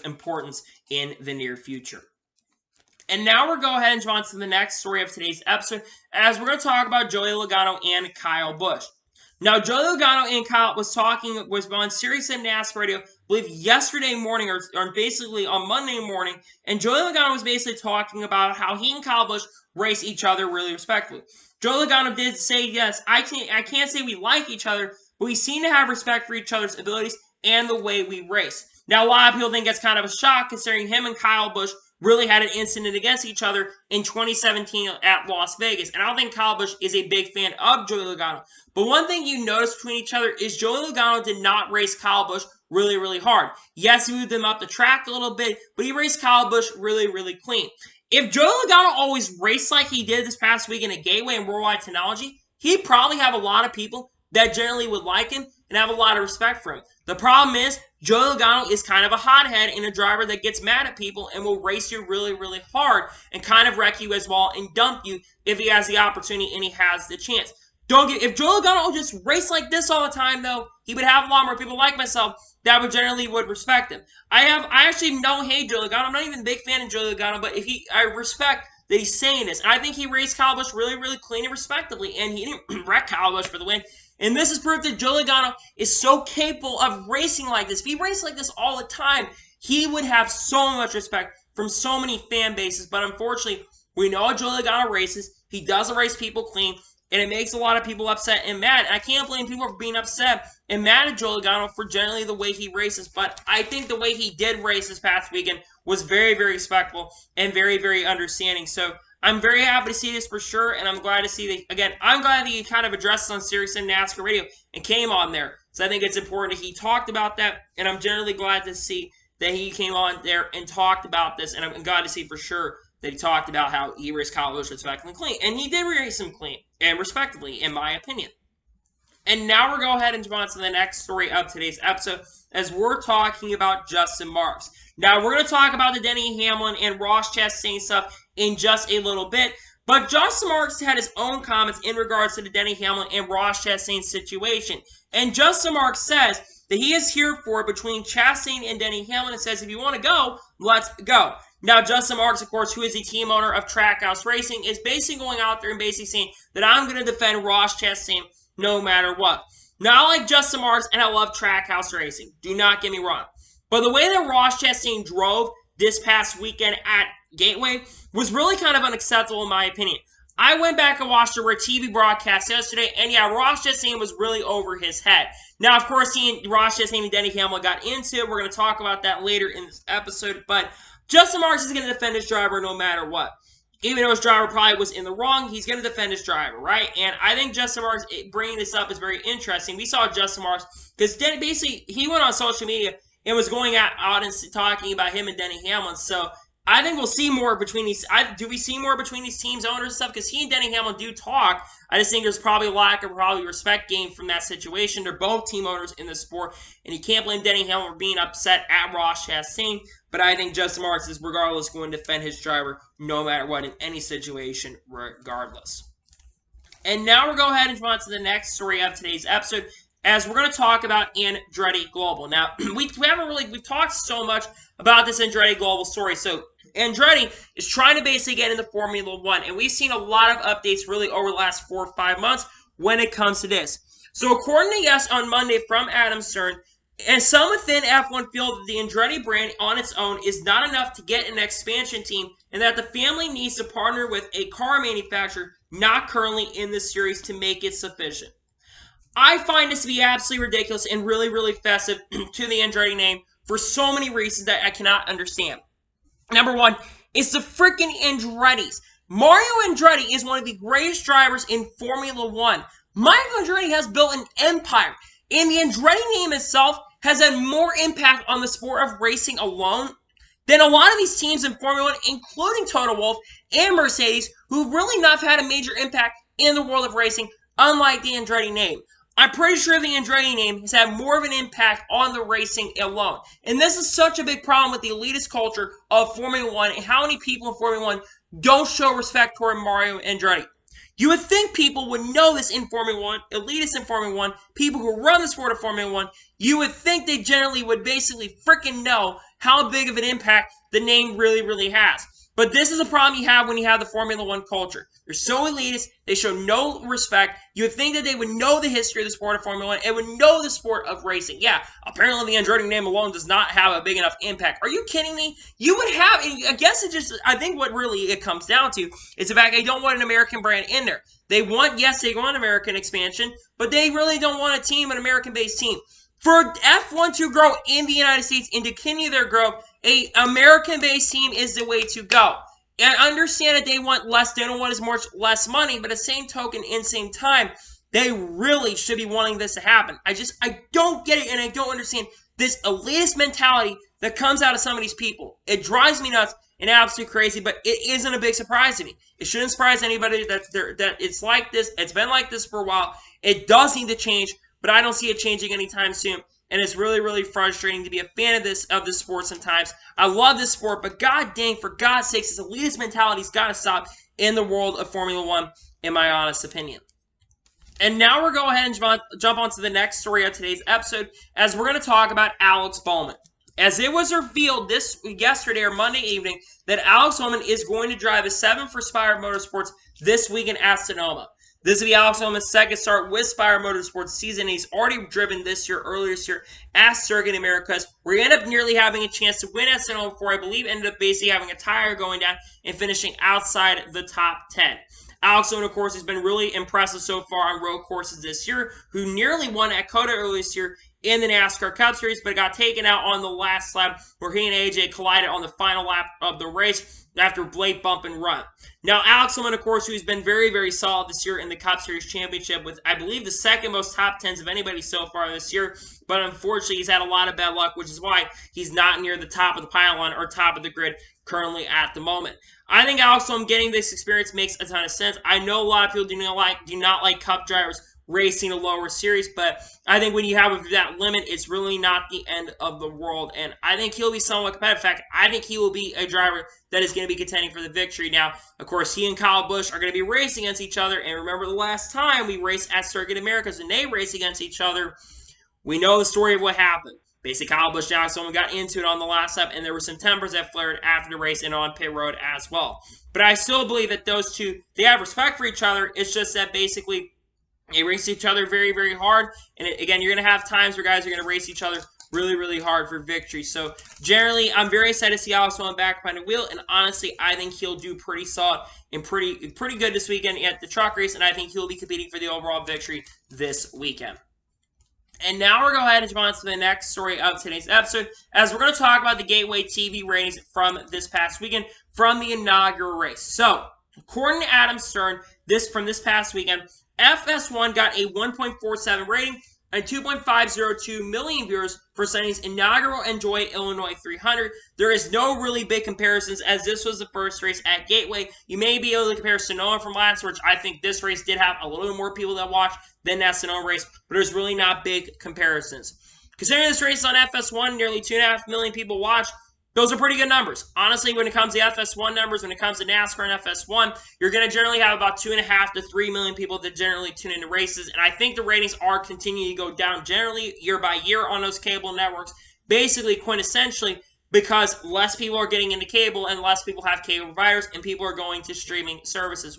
importance in the near future. And now we're going ahead and jump on to the next story of today's episode, as we're going to talk about Joey Logano and Kyle Busch. Now, Joey Logano and Kyle was on Sirius XM NASCAR Radio, I believe yesterday morning, or basically on Monday morning, and Joey Logano was basically talking about how he and Kyle Busch race each other really respectfully. Joey Logano did say, yes, I can't say we like each other, but we seem to have respect for each other's abilities and the way we race. Now, a lot of people think that's kind of a shock, considering him and Kyle Busch really had an incident against each other in 2017 at Las Vegas. And I don't think Kyle Busch is a big fan of Joey Logano. But one thing you notice between each other is Joey Logano did not race Kyle Busch really, really hard. Yes, he moved them up the track a little bit, but he raced Kyle Busch really, really clean. If Joey Logano always raced like he did this past weekend at Gateway and Worldwide Technology, he'd probably have a lot of people that generally would like him and have a lot of respect for him. The problem is, Joey Logano is kind of a hothead and a driver that gets mad at people and will race you really, really hard and kind of wreck you as well and dump you if he has the opportunity and he has the chance. If Joey Logano just raced like this all the time, though, he would have a lot more people like myself that would respect him. I actually don't hate Joey Logano. I'm not even a big fan of Joey Logano, but I respect that he's saying this. And I think he raced Kyle Busch really, really clean and respectably, and he didn't wreck Kyle Busch for the win. And this is proof that Joey Logano is so capable of racing like this. If he raced like this all the time, he would have so much respect from so many fan bases. But unfortunately, we know how Joey Logano races. He doesn't race people clean, and it makes a lot of people upset and mad. I can't blame people for being upset and mad at Joey Logano for generally the way he races. But I think the way he did race this past weekend was very, very respectful and very, very understanding. So I'm very happy to see this for sure, and I'm glad to see that, again, I'm glad that he kind of addressed on Sirius and NASCAR Radio and came on there. So I think it's important that he talked about that, and I'm generally glad to see that he came on there and talked about this, and I'm glad to see for sure that he talked about how he raced Kyle Busch respectfully and clean. And he did race him clean and respectively, in my opinion. And now we're going to go ahead and move on to the next story of today's episode, as we're talking about Justin Marks. Now, we're going to talk about the Denny Hamlin and Ross Chastain stuff in just a little bit, but Justin Marks had his own comments in regards to the Denny Hamlin and Ross Chastain situation. And Justin Marks says that he is here for it between Chastain and Denny Hamlin, and says, if you want to go, let's go. Now, Justin Marks, of course, who is the team owner of Trackhouse Racing, is basically going out there and basically saying that I'm going to defend Ross Chastain no matter what. Now, I like Justin Marks, and I love Trackhouse Racing. Do not get me wrong. But the way that Ross Chastain drove this past weekend at Gateway was really kind of unacceptable in my opinion. I went back and watched a TV broadcast yesterday, and yeah, Ross Chastain was really over his head. Now, of course, Ross Chastain and Denny Hamlin got into it. We're going to talk about that later in this episode, but Justin Marks is going to defend his driver no matter what. Even though his driver probably was in the wrong, he's going to defend his driver, right? And I think Justin Marks bringing this up is very interesting. We saw Justin Marks, because basically he went on social media and was going out and talking about him and Denny Hamlin. So I think we'll see more between these. Do we see more between these teams, owners and stuff? Because he and Denny Hamlin do talk. I just think there's probably a lack of respect gained from that situation. They're both team owners in the sport, and you can't blame Denny Hamlin for being upset at Ross Chastain. But I think Justin Marks is regardless going to defend his driver no matter what in any situation regardless. And now we're going to go ahead and move on to the next story of today's episode, as we're going to talk about Andretti Global. Now, we've talked so much about this Andretti Global story. So Andretti is trying to basically get into Formula One, and we've seen a lot of updates really over the last 4 or 5 months when it comes to this. So according to Yes on Monday from Adam Stern, and some within F1 feel that the Andretti brand on its own is not enough to get an expansion team, and that the family needs to partner with a car manufacturer not currently in the series to make it sufficient. I find this to be absolutely ridiculous and really, really offensive to the Andretti name for so many reasons that I cannot understand. Number one, it's the freaking Andrettis. Mario Andretti is one of the greatest drivers in Formula One. Michael Andretti has built an empire, and the Andretti name itself has had more impact on the sport of racing alone than a lot of these teams in Formula One, including Toto Wolff and Mercedes, who really not had a major impact in the world of racing, unlike the Andretti name. I'm pretty sure the Andretti name has had more of an impact on the racing alone. And this is such a big problem with the elitist culture of Formula One and how many people in Formula One don't show respect toward Mario Andretti. You would think people would know this in Formula One, elitists in Formula One, people who run the sport of Formula One, you would think they generally would basically freaking know how big of an impact the name really, really has. But this is a problem you have when you have the Formula One culture. They're so elitist, they show no respect. You would think that they would know the history of the sport of Formula One and would know the sport of racing. Yeah, apparently the Andretti name alone does not have a big enough impact. Are you kidding me? You would have, I guess I think what really it comes down to is the fact they don't want an American brand in there. They want American expansion, but they really don't want a team, an American-based team. For F1 to grow in the United States and to continue their growth, an American-based team is the way to go. And I understand that they want less, they don't want as much less money, but at the same token, in the same time, they really should be wanting this to happen. I don't get it, and I don't understand this elitist mentality that comes out of some of these people. It drives me nuts and absolutely crazy, but it isn't a big surprise to me. It shouldn't surprise anybody that it's like this. It's been like this for a while. It does need to change, but I don't see it changing anytime soon. And it's really, really frustrating to be a fan of this sport sometimes. I love this sport, but god dang, for God's sakes, this elitist mentality's got to stop in the world of Formula One, in my honest opinion. And now we're going to go ahead and jump onto the next story of today's episode, as we're going to talk about Alex Bowman. As it was revealed yesterday or Monday evening that Alex Bowman is going to drive a 7 for Spire Motorsports this weekend at Sonoma. This will be Alex Bowman's second start with Spire Motorsports season. He's already driven earlier this year at Circuit Americas, where he ended up nearly having a chance to win at Sonoma before I believe ended up basically having a tire going down and finishing outside the top 10. Alex Bowman, of course, has been really impressive so far on road courses this year, who nearly won at COTA earlier this year in the NASCAR Cup Series, but got taken out on the last lap where he and AJ collided on the final lap of the race after Blake bump and run. Now, Alex Bowman, of course, who's been very, very solid this year in the Cup Series Championship with, I believe, the second most top 10s of anybody so far this year, but unfortunately, he's had a lot of bad luck, which is why he's not near the top of the pylon or top of the grid currently at the moment. I think Alex Bowman getting this experience makes a ton of sense. I know a lot of people do not like Cup drivers racing a lower series, but I think when you have that limit, it's really not the end of the world, and I think he'll be somewhat competitive. In fact, I think he will be a driver that is going to be contending for the victory. Now, of course, he and Kyle Busch are going to be racing against each other, and remember the last time we raced at Circuit Americas and they raced against each other, we know the story of what happened. Basically, Kyle Busch and Alex Bowman got into it on the last lap, and there were some tempers that flared after the race and on pit road as well. But I still believe that those two, they have respect for each other. It's just that basically they race each other very, very hard. And again, you're going to have times where guys are going to race each other really, really hard for victory. So generally, I'm very excited to see Alex Bowman back behind the wheel. And honestly, I think he'll do pretty solid and pretty good this weekend at the truck race. And I think he'll be competing for the overall victory this weekend. And now we're going to go ahead and jump on to the next story of today's episode, as we're going to talk about the Gateway TV ratings from this past weekend from the inaugural race. So, according to Adam Stern, from this past weekend, FS1 got a 1.47 rating and 2.502 million viewers for Sunday's inaugural Enjoy Illinois 300. There is no really big comparisons, as this was the first race at Gateway. You may be able to compare Sonoma from last, which I think this race did have a little bit more people that watched than that Sonoma race, but there's really not big comparisons. Considering this race on FS1, nearly 2.5 million people watched. Those are pretty good numbers. Honestly, when it comes to FS1 numbers, when it comes to NASCAR and FS1, you're going to generally have about 2.5 to 3 million people that generally tune into races. And I think the ratings are continuing to go down generally year by year on those cable networks, basically quintessentially because less people are getting into cable and less people have cable providers and people are going to streaming services.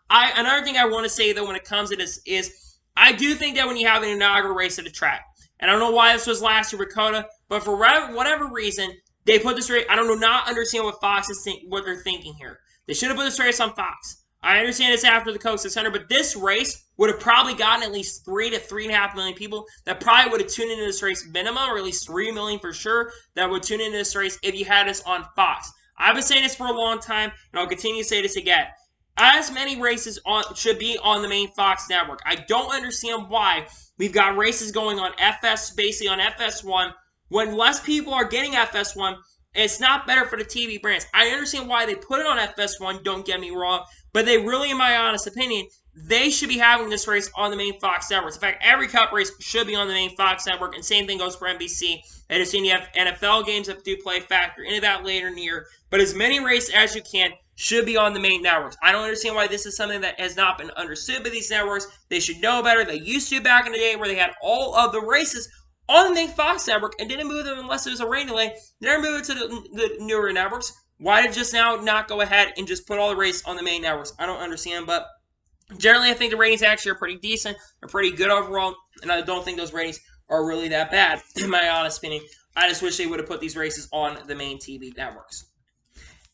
Another thing I want to say, though, when it comes to this is I do think that when you have an inaugural race at a track, and I don't know why this was last year with COTA, but for whatever reason, they put this race. I not understand what Fox is what they're thinking here. They should have put this race on Fox. I understand it's after the Coke 600, but this race would have probably gotten at least 3 to 3.5 million people that probably would have tuned into this race minimum, or at least 3 million for sure that would tune into this race if you had this on Fox. I've been saying this for a long time, and I'll continue to say this again. As many races should be on the main Fox network. I don't understand why we've got races going on basically on FS1. When less people are getting FS1, it's not better for the TV brands. I understand why they put it on FS1, don't get me wrong, but they really, in my honest opinion, they should be having this race on the main Fox networks. In fact, every Cup race should be on the main Fox network, and same thing goes for NBC. I understand you have NFL games that do play a factor into that later in the year, but as many races as you can should be on the main networks. I don't understand why this is something that has not been understood by these networks. They should know better. They used to back in the day where they had all of the races on the main Fox network and didn't move them unless it was a rain delay. They never moved it to the newer networks. Why did just now not go ahead and just put all the races on the main networks? I don't understand, but generally I think the ratings actually are pretty decent. They're pretty good overall, and I don't think those ratings are really that bad, in my honest opinion. I just wish they would have put these races on the main TV networks.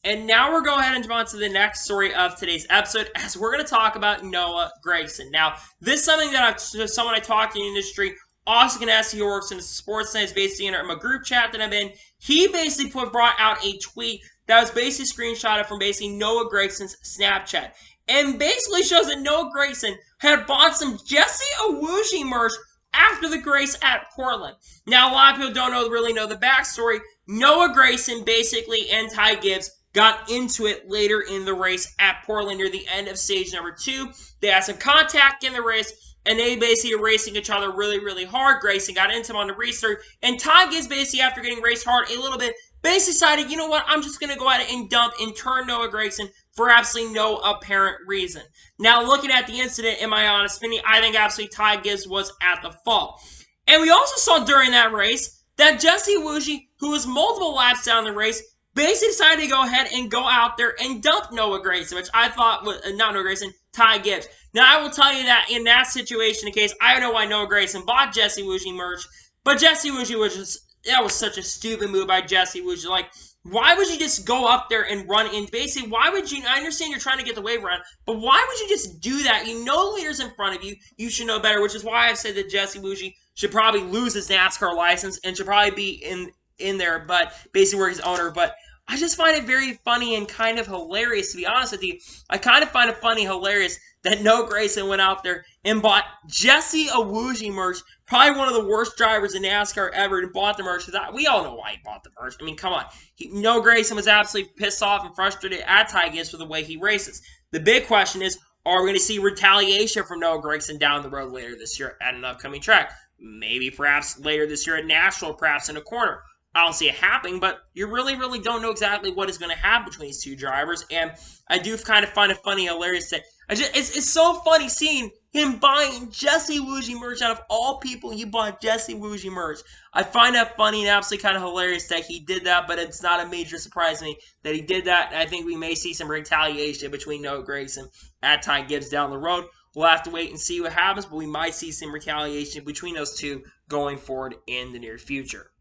And now we're going ahead and jump on to the next story of today's episode, as we're going to talk about Noah Gragson. Now, this is something that someone I talked to in the industry, Austin Ganassi, who works in the sports science, basically in a group chat that I'm in, he basically brought out a tweet that was basically screenshotted from basically Noah Gragson's Snapchat. And basically shows that Noah Gragson had bought some Jesse Iwuji merch after the race at Portland. Now, a lot of people don't really know the backstory. Noah Gragson basically and Ty Gibbs got into it later in the race at Portland near the end of stage number 2. They had some contact in the race, and they basically were racing each other really, really hard. Grayson got into him on the restart, and Ty Gibbs basically, after getting raced hard a little bit, basically decided, you know what, I'm just going to go ahead and dump and turn Noah Gragson for absolutely no apparent reason. Now, looking at the incident, in my honest opinion, I think absolutely Ty Gibbs was at the fault. And we also saw during that race that Jesse Iwuji, who was multiple laps down the race, basically decided to go ahead and go out there and dump Noah Gragson, which I thought was, not Noah Gragson, Ty Gibbs. Now, I will tell you that in that situation, in case, I know why Noah Grayson bought Jesse Wuji merch, but Jesse Wuji that was such a stupid move by Jesse Wuji. Like, why would you just go up there and run in? Basically, why would you? I understand you're trying to get the waiver on, but why would you just do that? You know the leader's in front of you. You should know better, which is why I've said that Jesse Wuji should probably lose his NASCAR license and should probably be in there, but basically where he's owner. But I just find it very funny and kind of hilarious, to be honest with you. I kind of find it funny, hilarious that Noah Grayson went out there and bought Jesse Wuji merch, probably one of the worst drivers in NASCAR ever, and bought the merch. We all know why he bought the merch. I mean, come on. Noah Grayson was absolutely pissed off and frustrated at Ty Gibbs for the way he races. The big question is, are we going to see retaliation from Noah Grayson down the road later this year at an upcoming track? Maybe perhaps later this year at Nashville, perhaps in a corner. I don't see it happening, but you really, really don't know exactly what is going to happen between these two drivers. And I do kind of find it funny, hilarious that it's so funny seeing him buying Jesse Wuji merch. Out of all people, you bought Jesse Wuji merch. I find that funny and absolutely kind of hilarious that he did that, but it's not a major surprise to me that he did that. And I think we may see some retaliation between Noah Grayson and Ty Gibbs down the road. We'll have to wait and see what happens, but we might see some retaliation between those two going forward in the near future.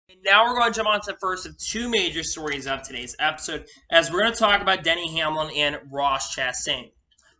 And now we're going to jump on to the first of two major stories of today's episode, as we're going to talk about Denny Hamlin and Ross Chastain.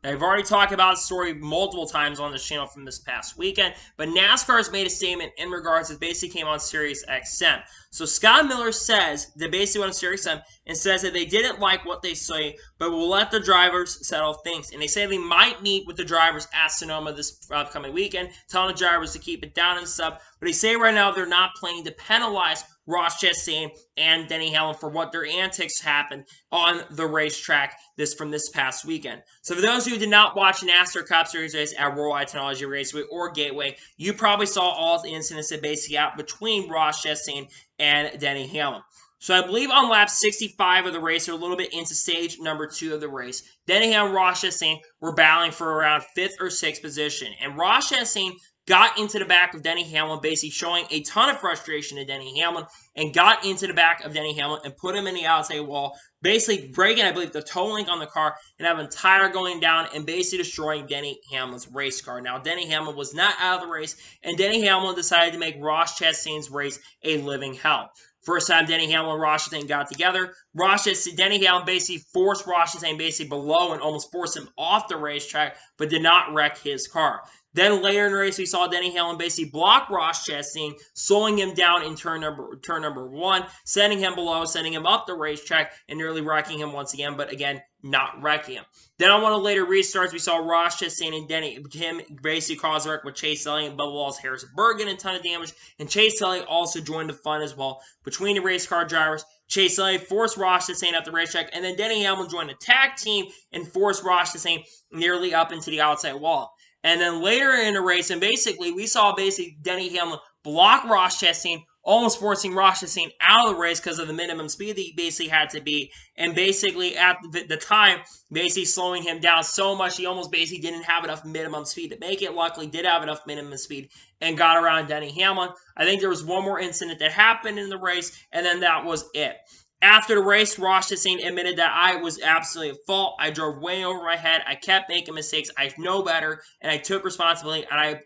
Now, I've already talked about the story multiple times on this channel from this past weekend, but NASCAR has made a statement in regards to basically came on Sirius XM. So Scott Miller says, they basically went on Sirius XM and says that they didn't like what they say, but will let the drivers settle things. And they say they might meet with the drivers at Sonoma this upcoming weekend, telling the drivers to keep it down and stuff. But they say right now they're not planning to penalize Ross Chastain and Denny Hamlin for what their antics happened on the racetrack from this past weekend. So for those of you who did not watch NASCAR Cup Series race at Worldwide Technology Raceway or Gateway, you probably saw all the incidents that basically happened between Ross Chastain and Denny Hamlin. So I believe on lap 65 of the race, or a little bit into stage number 2 of the race, Denny Hamlin and Ross Chastain were battling for around 5th or 6th position. And Ross Chastain got into the back of Denny Hamlin, basically showing a ton of frustration to Denny Hamlin, and got into the back of Denny Hamlin and put him in the outside wall, basically breaking, I believe, the toe link on the car and having a tire going down and basically destroying Denny Hamlin's race car. Now, Denny Hamlin was not out of the race, and Denny Hamlin decided to make Ross Chastain's race a living hell. First time Denny Hamlin and Ross Chastain got together, Denny Hamlin basically forced Ross Chastain basically below and almost forced him off the racetrack, but did not wreck his car. Then later in the race, we saw Denny Hamlin basically block Ross Chastain, slowing him down in turn number 1, sending him below, sending him up the racetrack, and nearly wrecking him once again, but again, not wrecking him. Then on one of the later restarts, we saw Ross Chastain and him basically cause a wreck with Chase Elliott and Bubba Wallace Harrisburg, getting a ton of damage, and Chase Elliott also joined the fun as well. Between the race car drivers, Chase Elliott forced Ross Chastain up the racetrack, and then Denny Hamlin joined the tag team and forced Ross Chastain nearly up into the outside wall. And then later in the race, and basically, we saw Denny Hamlin block Ross Chastain, almost forcing Ross Chastain out of the race because of the minimum speed that he basically had to be. And basically, at the time, basically slowing him down so much, he almost basically didn't have enough minimum speed to make it. Luckily, did have enough minimum speed and got around Denny Hamlin. I think there was one more incident that happened in the race, and then that was it. After the race, Ross Chastain admitted that I was absolutely at fault. I drove way over my head. I kept making mistakes. I know better, and I took responsibility, and I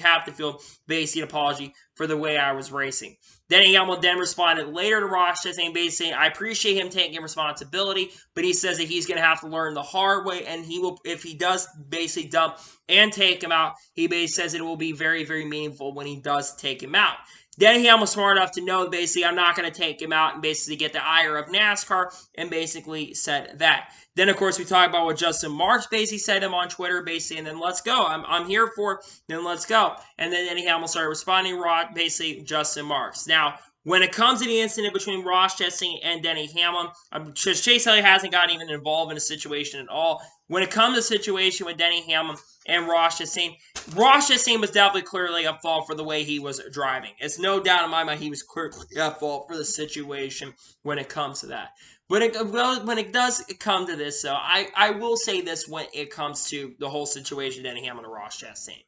have to feel basically an apology for the way I was racing. Denny Hamlin then responded later to Ross Chastain, basically saying, I appreciate him taking responsibility, but he says that he's going to have to learn the hard way, and he will, if he does basically dump and take him out, he basically says it will be very, very meaningful when he does take him out. Denny Hamlin was smart enough to know, basically, I'm not going to take him out and basically get the ire of NASCAR, and basically said that. Then, of course, we talk about what Justin Marks basically said to him on Twitter, basically, and then let's go. I'm here for it, then let's go. And then Denny Hamlin started responding, basically, Justin Marks. Now, when it comes to the incident between Ross Chastain and Denny Hamlin, Chase Elliott hasn't gotten even involved in a situation at all. When it comes to the situation with Denny Hamlin and Ross Chastain was definitely clearly at fault for the way he was driving. It's no doubt in my mind he was clearly at fault for the situation when it comes to that. When it does come to this, though, I will say this when it comes to the whole situation, Denny Hamlin and Ross Chastain.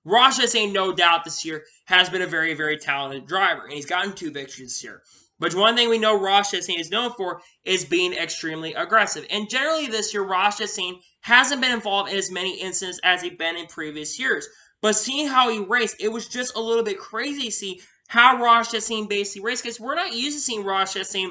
Ross Chastain, no doubt this year, has been a very, very talented driver, and he's gotten 2 victories this year. But one thing we know Ross Chastain is known for is being extremely aggressive. And generally this year, Ross Chastain hasn't been involved in as many incidents as he's been in previous years. But seeing how he raced, it was just a little bit crazy to see how Ross Chastain basically raced, because we're not used to seeing Ross Chastain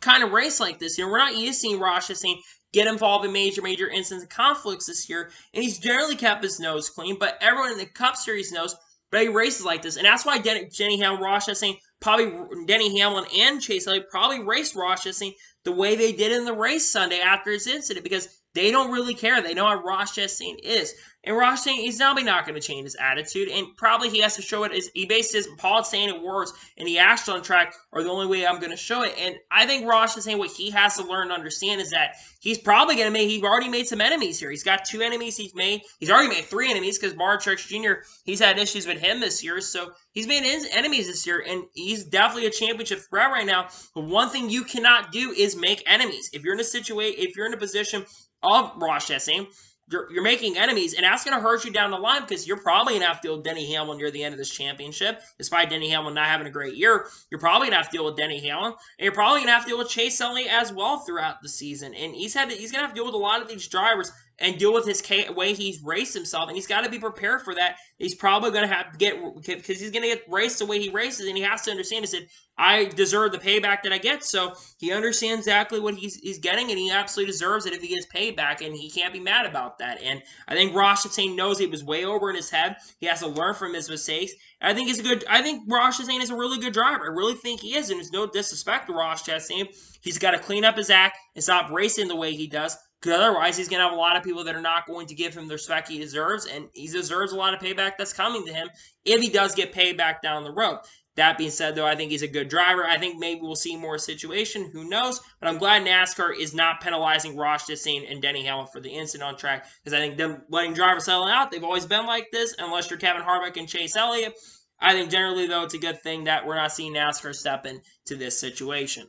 kind of race like this year. We're not used to seeing Ross Chastain get involved in major incidents and conflicts this year, and he's generally kept his nose clean, but everyone in the Cup Series knows but he races like this, and that's why Denny Hamlin, Ross Chastain, probably Denny Hamlin and Chase Elliott probably raced Ross Chastain the way they did in the race Sunday after his incident, because they don't really care. They know how Ross Chastain is. And Ross Chastain is not going to change his attitude, and probably he has to show it. He basically says, Paul saying it words and the actions on track are the only way I'm going to show it. And I think Ross Chastain, what he has to learn and understand is that he's probably going to he's already made some enemies here. He's got 2 enemies he's made. He's already made 3 enemies because Truex Jr., he's had issues with him this year. So he's made enemies this year, and he's definitely a championship threat right now. But one thing you cannot do is make enemies. If you're in a position of Ross Chastain, you're making enemies, and that's going to hurt you down the line, because you're probably going to have to deal with Denny Hamlin near the end of this championship. Despite Denny Hamlin not having a great year, you're probably going to have to deal with Denny Hamlin, and you're probably going to have to deal with Chase Elliott as well throughout the season. And he's going to have to deal with a lot of these drivers and deal with his way he's raced himself, and he's got to be prepared for that. He's probably going to have to because he's going to get raced the way he races, and he has to understand, he said, I deserve the payback that I get. So he understands exactly what he's getting, and he absolutely deserves it if he gets paid back, and he can't be mad about that. And I think Ross Chastain knows it was way over in his head. He has to learn from his mistakes. I think Ross Chastain is a really good driver. I really think he is, and there's no disrespect to Ross Chastain. He's got to clean up his act and stop racing the way he does, because otherwise he's going to have a lot of people that are not going to give him the respect he deserves, and he deserves a lot of payback that's coming to him if he does get paid back down the road. That being said, though, I think he's a good driver. I think maybe we'll see more situation. Who knows? But I'm glad NASCAR is not penalizing Ross Chastain and Denny Hamlin for the incident on track, because I think them letting drivers settle out, they've always been like this, unless you're Kevin Harvick and Chase Elliott. I think generally, though, it's a good thing that we're not seeing NASCAR step into this situation.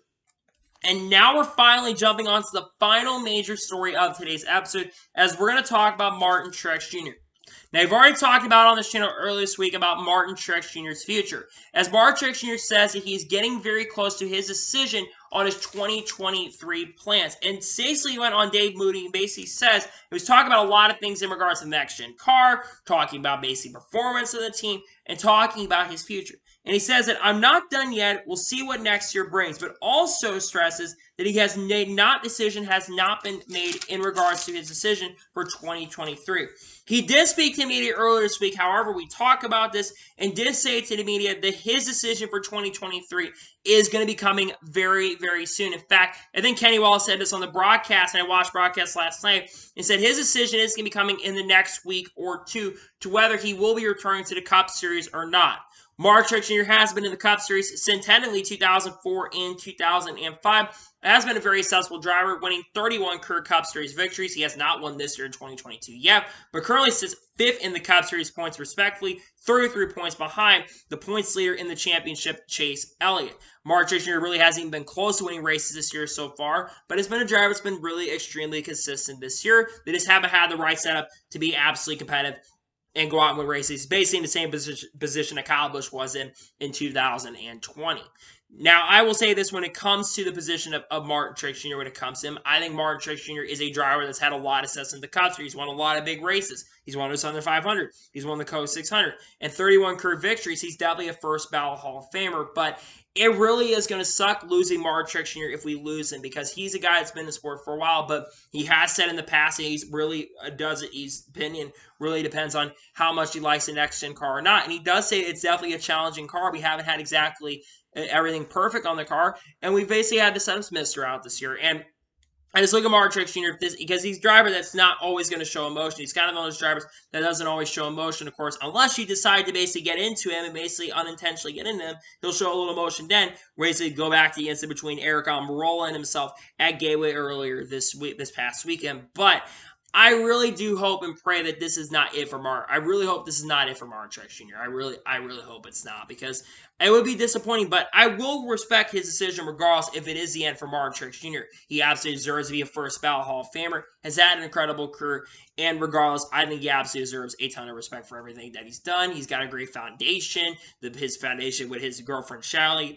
And now we're finally jumping onto the final major story of today's episode, as we're going to talk about Martin Truex Jr. Now, I've already talked about on this channel earlier this week about Martin Truex Jr.'s future, as Martin Truex Jr. says that he's getting very close to his decision on his 2023 plans. And basically he went on Dave Moody and basically says, he was talking about a lot of things in regards to the next-gen car, talking about basic performance of the team, and talking about his future. And he says that, I'm not done yet, we'll see what next year brings, but also stresses that decision has not been made in regards to his decision for 2023. He did speak to the media earlier this week, however, we talk about this, and did say to the media that his decision for 2023 is going to be coming very, very soon. In fact, I think Kenny Wallace said this on the broadcast, and I watched broadcast last night, and said his decision is going to be coming in the next week or two to whether he will be returning to the Cup Series or not. Martin Truex Jr. has been in the Cup Series since technically 2004 and 2005. Has been a very successful driver, winning 31 career Cup Series victories. He has not won this year in 2022 yet, but currently sits 5th in the Cup Series points respectively, 33 points behind the points leader in the championship, Chase Elliott. Martin Truex Jr. really hasn't even been close to winning races this year so far, but has been a driver that's been really extremely consistent this year. They just haven't had the right setup to be absolutely competitive and go out and win races. Basically in the same position that Kyle Busch was in 2020. Now, I will say this when it comes to the position of Martin Truex Jr., when it comes to him, I think Martin Truex Jr. is a driver that's had a lot of success in the Cup Series. He's won a lot of big races. He's won the Southern 500. He's won the Coast 600. And 31 career victories. He's definitely a first ballot Hall of Famer. But it really is going to suck losing Martin Truex Jr. if we lose him, because he's a guy that's been in the sport for a while, but he has said in the past that he's really his opinion really depends on how much he likes the next-gen car or not. And he does say it's definitely a challenging car. We haven't had exactly everything perfect on the car, and we basically had to send Smith throughout this year. And I just look at Martin Truex Jr. because he's a driver that's not always going to show emotion. He's kind of one of those drivers that doesn't always show emotion, of course, unless you decide to basically get into him and basically unintentionally get into him. He'll show a little emotion then, basically go back to the incident between Eric Almirola and himself at Gateway earlier this past weekend. But I really do hope and pray that this is not it for Martin. I really hope this is not it for Martin Truex Jr. I really hope it's not, because It would be disappointing, but I will respect his decision regardless if it is the end for Martin Truex Jr. He absolutely deserves to be a first ballot Hall of Famer, has had an incredible career, and regardless, I think he absolutely deserves a ton of respect for everything that he's done. He's got a great foundation. His foundation with his girlfriend Sherry,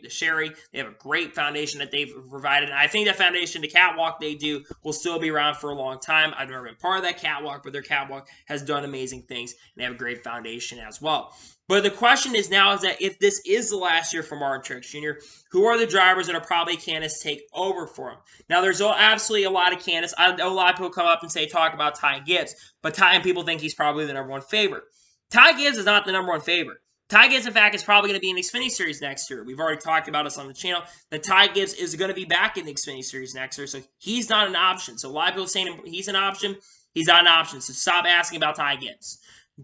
they have a great foundation that they've provided. And I think that foundation, the catwalk they do, will still be around for a long time. I've never been part of that catwalk, but their catwalk has done amazing things, and they have a great foundation as well. But the question is now is that if this is the last year for Martin Truex Jr., who are the drivers that are probably candidates to take over for him? Now, there's absolutely a lot of candidates. I know a lot of people come up and talk about Ty Gibbs, but and people think he's probably the number one favorite. Ty Gibbs is not the number one favorite. Ty Gibbs, in fact, is probably going to be in the Xfinity Series next year. We've already talked about this on the channel, that Ty Gibbs is going to be back in the Xfinity Series next year, so he's not an option. So a lot of people saying he's an option. He's not an option, so stop asking about Ty Gibbs.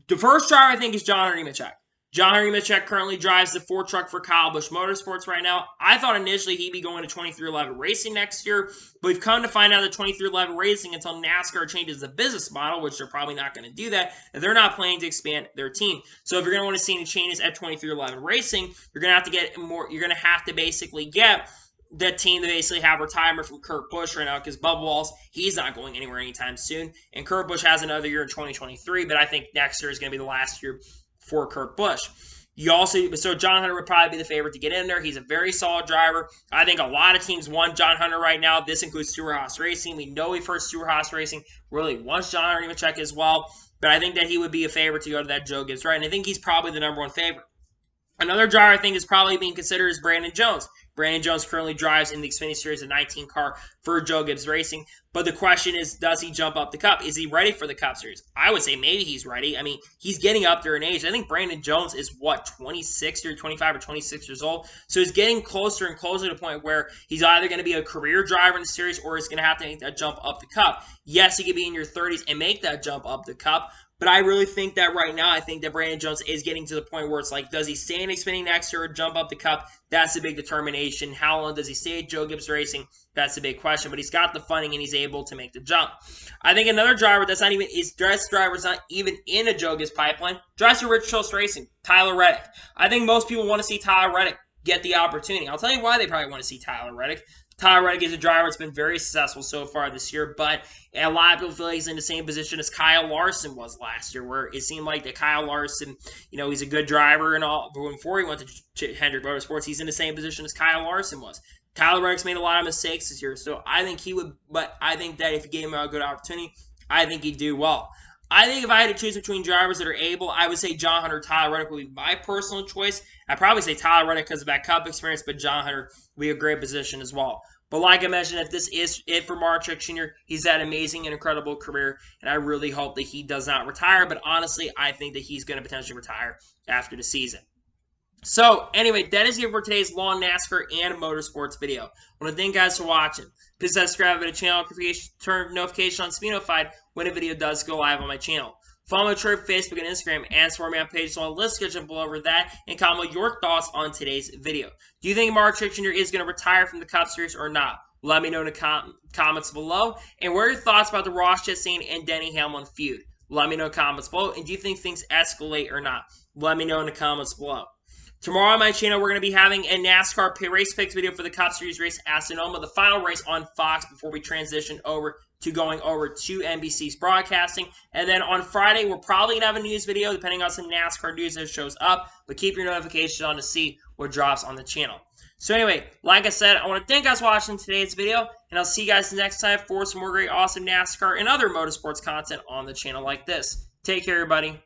The first driver, I think, is John Nemechek. John Nemechek currently drives the Ford truck for Kyle Busch Motorsports right now. I thought initially he'd be going to 2311 Racing next year, but we've come to find out that 2311 Racing, until NASCAR changes the business model, which they're probably not going to do that, they're not planning to expand their team. So if you're going to want to see any changes at 2311 Racing, you're going to have to get more. You're going to have to basically get that team to basically have retirement from Kurt Busch right now, because Bubba Wallace, he's not going anywhere anytime soon, and Kurt Busch has another year in 2023, but I think next year is going to be the last year for Kurt Busch. So John Hunter would probably be the favorite to get in there. He's a very solid driver. I think a lot of teams want John Hunter right now. This includes Stewart-Haas Racing. We know we've heard Stewart-Haas Racing really wants John Hunter Nemechek as well, but I think that he would be a favorite to go to that Joe Gibbs right, and I think he's probably the number one favorite. Another driver I think is probably being considered is Brandon Jones. Brandon Jones currently drives in the Xfinity Series, a 19 car for Joe Gibbs Racing. But the question is, does he jump up the Cup? Is he ready for the Cup Series? I would say maybe he's ready. I mean, he's getting up there in age. I think Brandon Jones is, 26 or 25 or 26 years old. So he's getting closer and closer to the point where he's either going to be a career driver in the series, or he's going to have to make that jump up the Cup. Yes, he could be in your 30s and make that jump up the Cup. But I really think that right now, I think that Brandon Jones is getting to the point where it's like, does he stay in Xfinity next year or jump up the Cup? That's a big determination. How long does he stay at Joe Gibbs Racing? That's a big question. But he's got the funding and he's able to make the jump. I think another driver that's not even, his driver's not even in a Joe Gibbs pipeline, drives for Rich Choice Racing, Tyler Reddick. I think most people want to see Tyler Reddick get the opportunity. I'll tell you why they probably want to see Tyler Reddick. Tyler Reddick is a driver that's been very successful so far this year, but a lot of people feel like he's in the same position as Kyle Larson was last year, where it seemed like that Kyle Larson, he's a good driver and all, but before he went to Hendrick Motorsports, he's in the same position as Kyle Larson was. Tyler Reddick's made a lot of mistakes this year, so I think he would, but I think that if you gave him a good opportunity, I think he'd do well. I think if I had to choose between drivers that are able, I would say John Hunter, Tyler Reddick would be my personal choice. I'd probably say Tyler Reddick because of that Cup experience, but John Hunter would be a great position as well. But like I mentioned, if this is it for Martin Truex Jr., he's had an amazing and incredible career, and I really hope that he does not retire. But honestly, I think that he's going to potentially retire after the season. So, anyway, that is it for today's long NASCAR and motorsports video. I want to thank you guys for watching. Please subscribe to the channel, turn notification on to be notified when a video does go live on my channel. Follow me on Twitter, Facebook, and Instagram, and support me on pages so let's get jump over that and comment your thoughts on today's video. Do you think Martin Truex Jr. is going to retire from the Cup Series or not? Let me know in the comments below. And what are your thoughts about the Ross Chastain and Denny Hamlin feud? Let me know in the comments below. And do you think things escalate or not? Let me know in the comments below. Tomorrow on my channel, we're going to be having a NASCAR race picks video for the Cup Series race at Sonoma, the final race on Fox before we transition over to going over to NBC's broadcasting. And then on Friday, we're probably going to have a news video, depending on some NASCAR news that shows up. But keep your notifications on to see what drops on the channel. So anyway, like I said, I want to thank you guys for watching today's video. And I'll see you guys next time for some more great, awesome NASCAR and other motorsports content on the channel like this. Take care, everybody.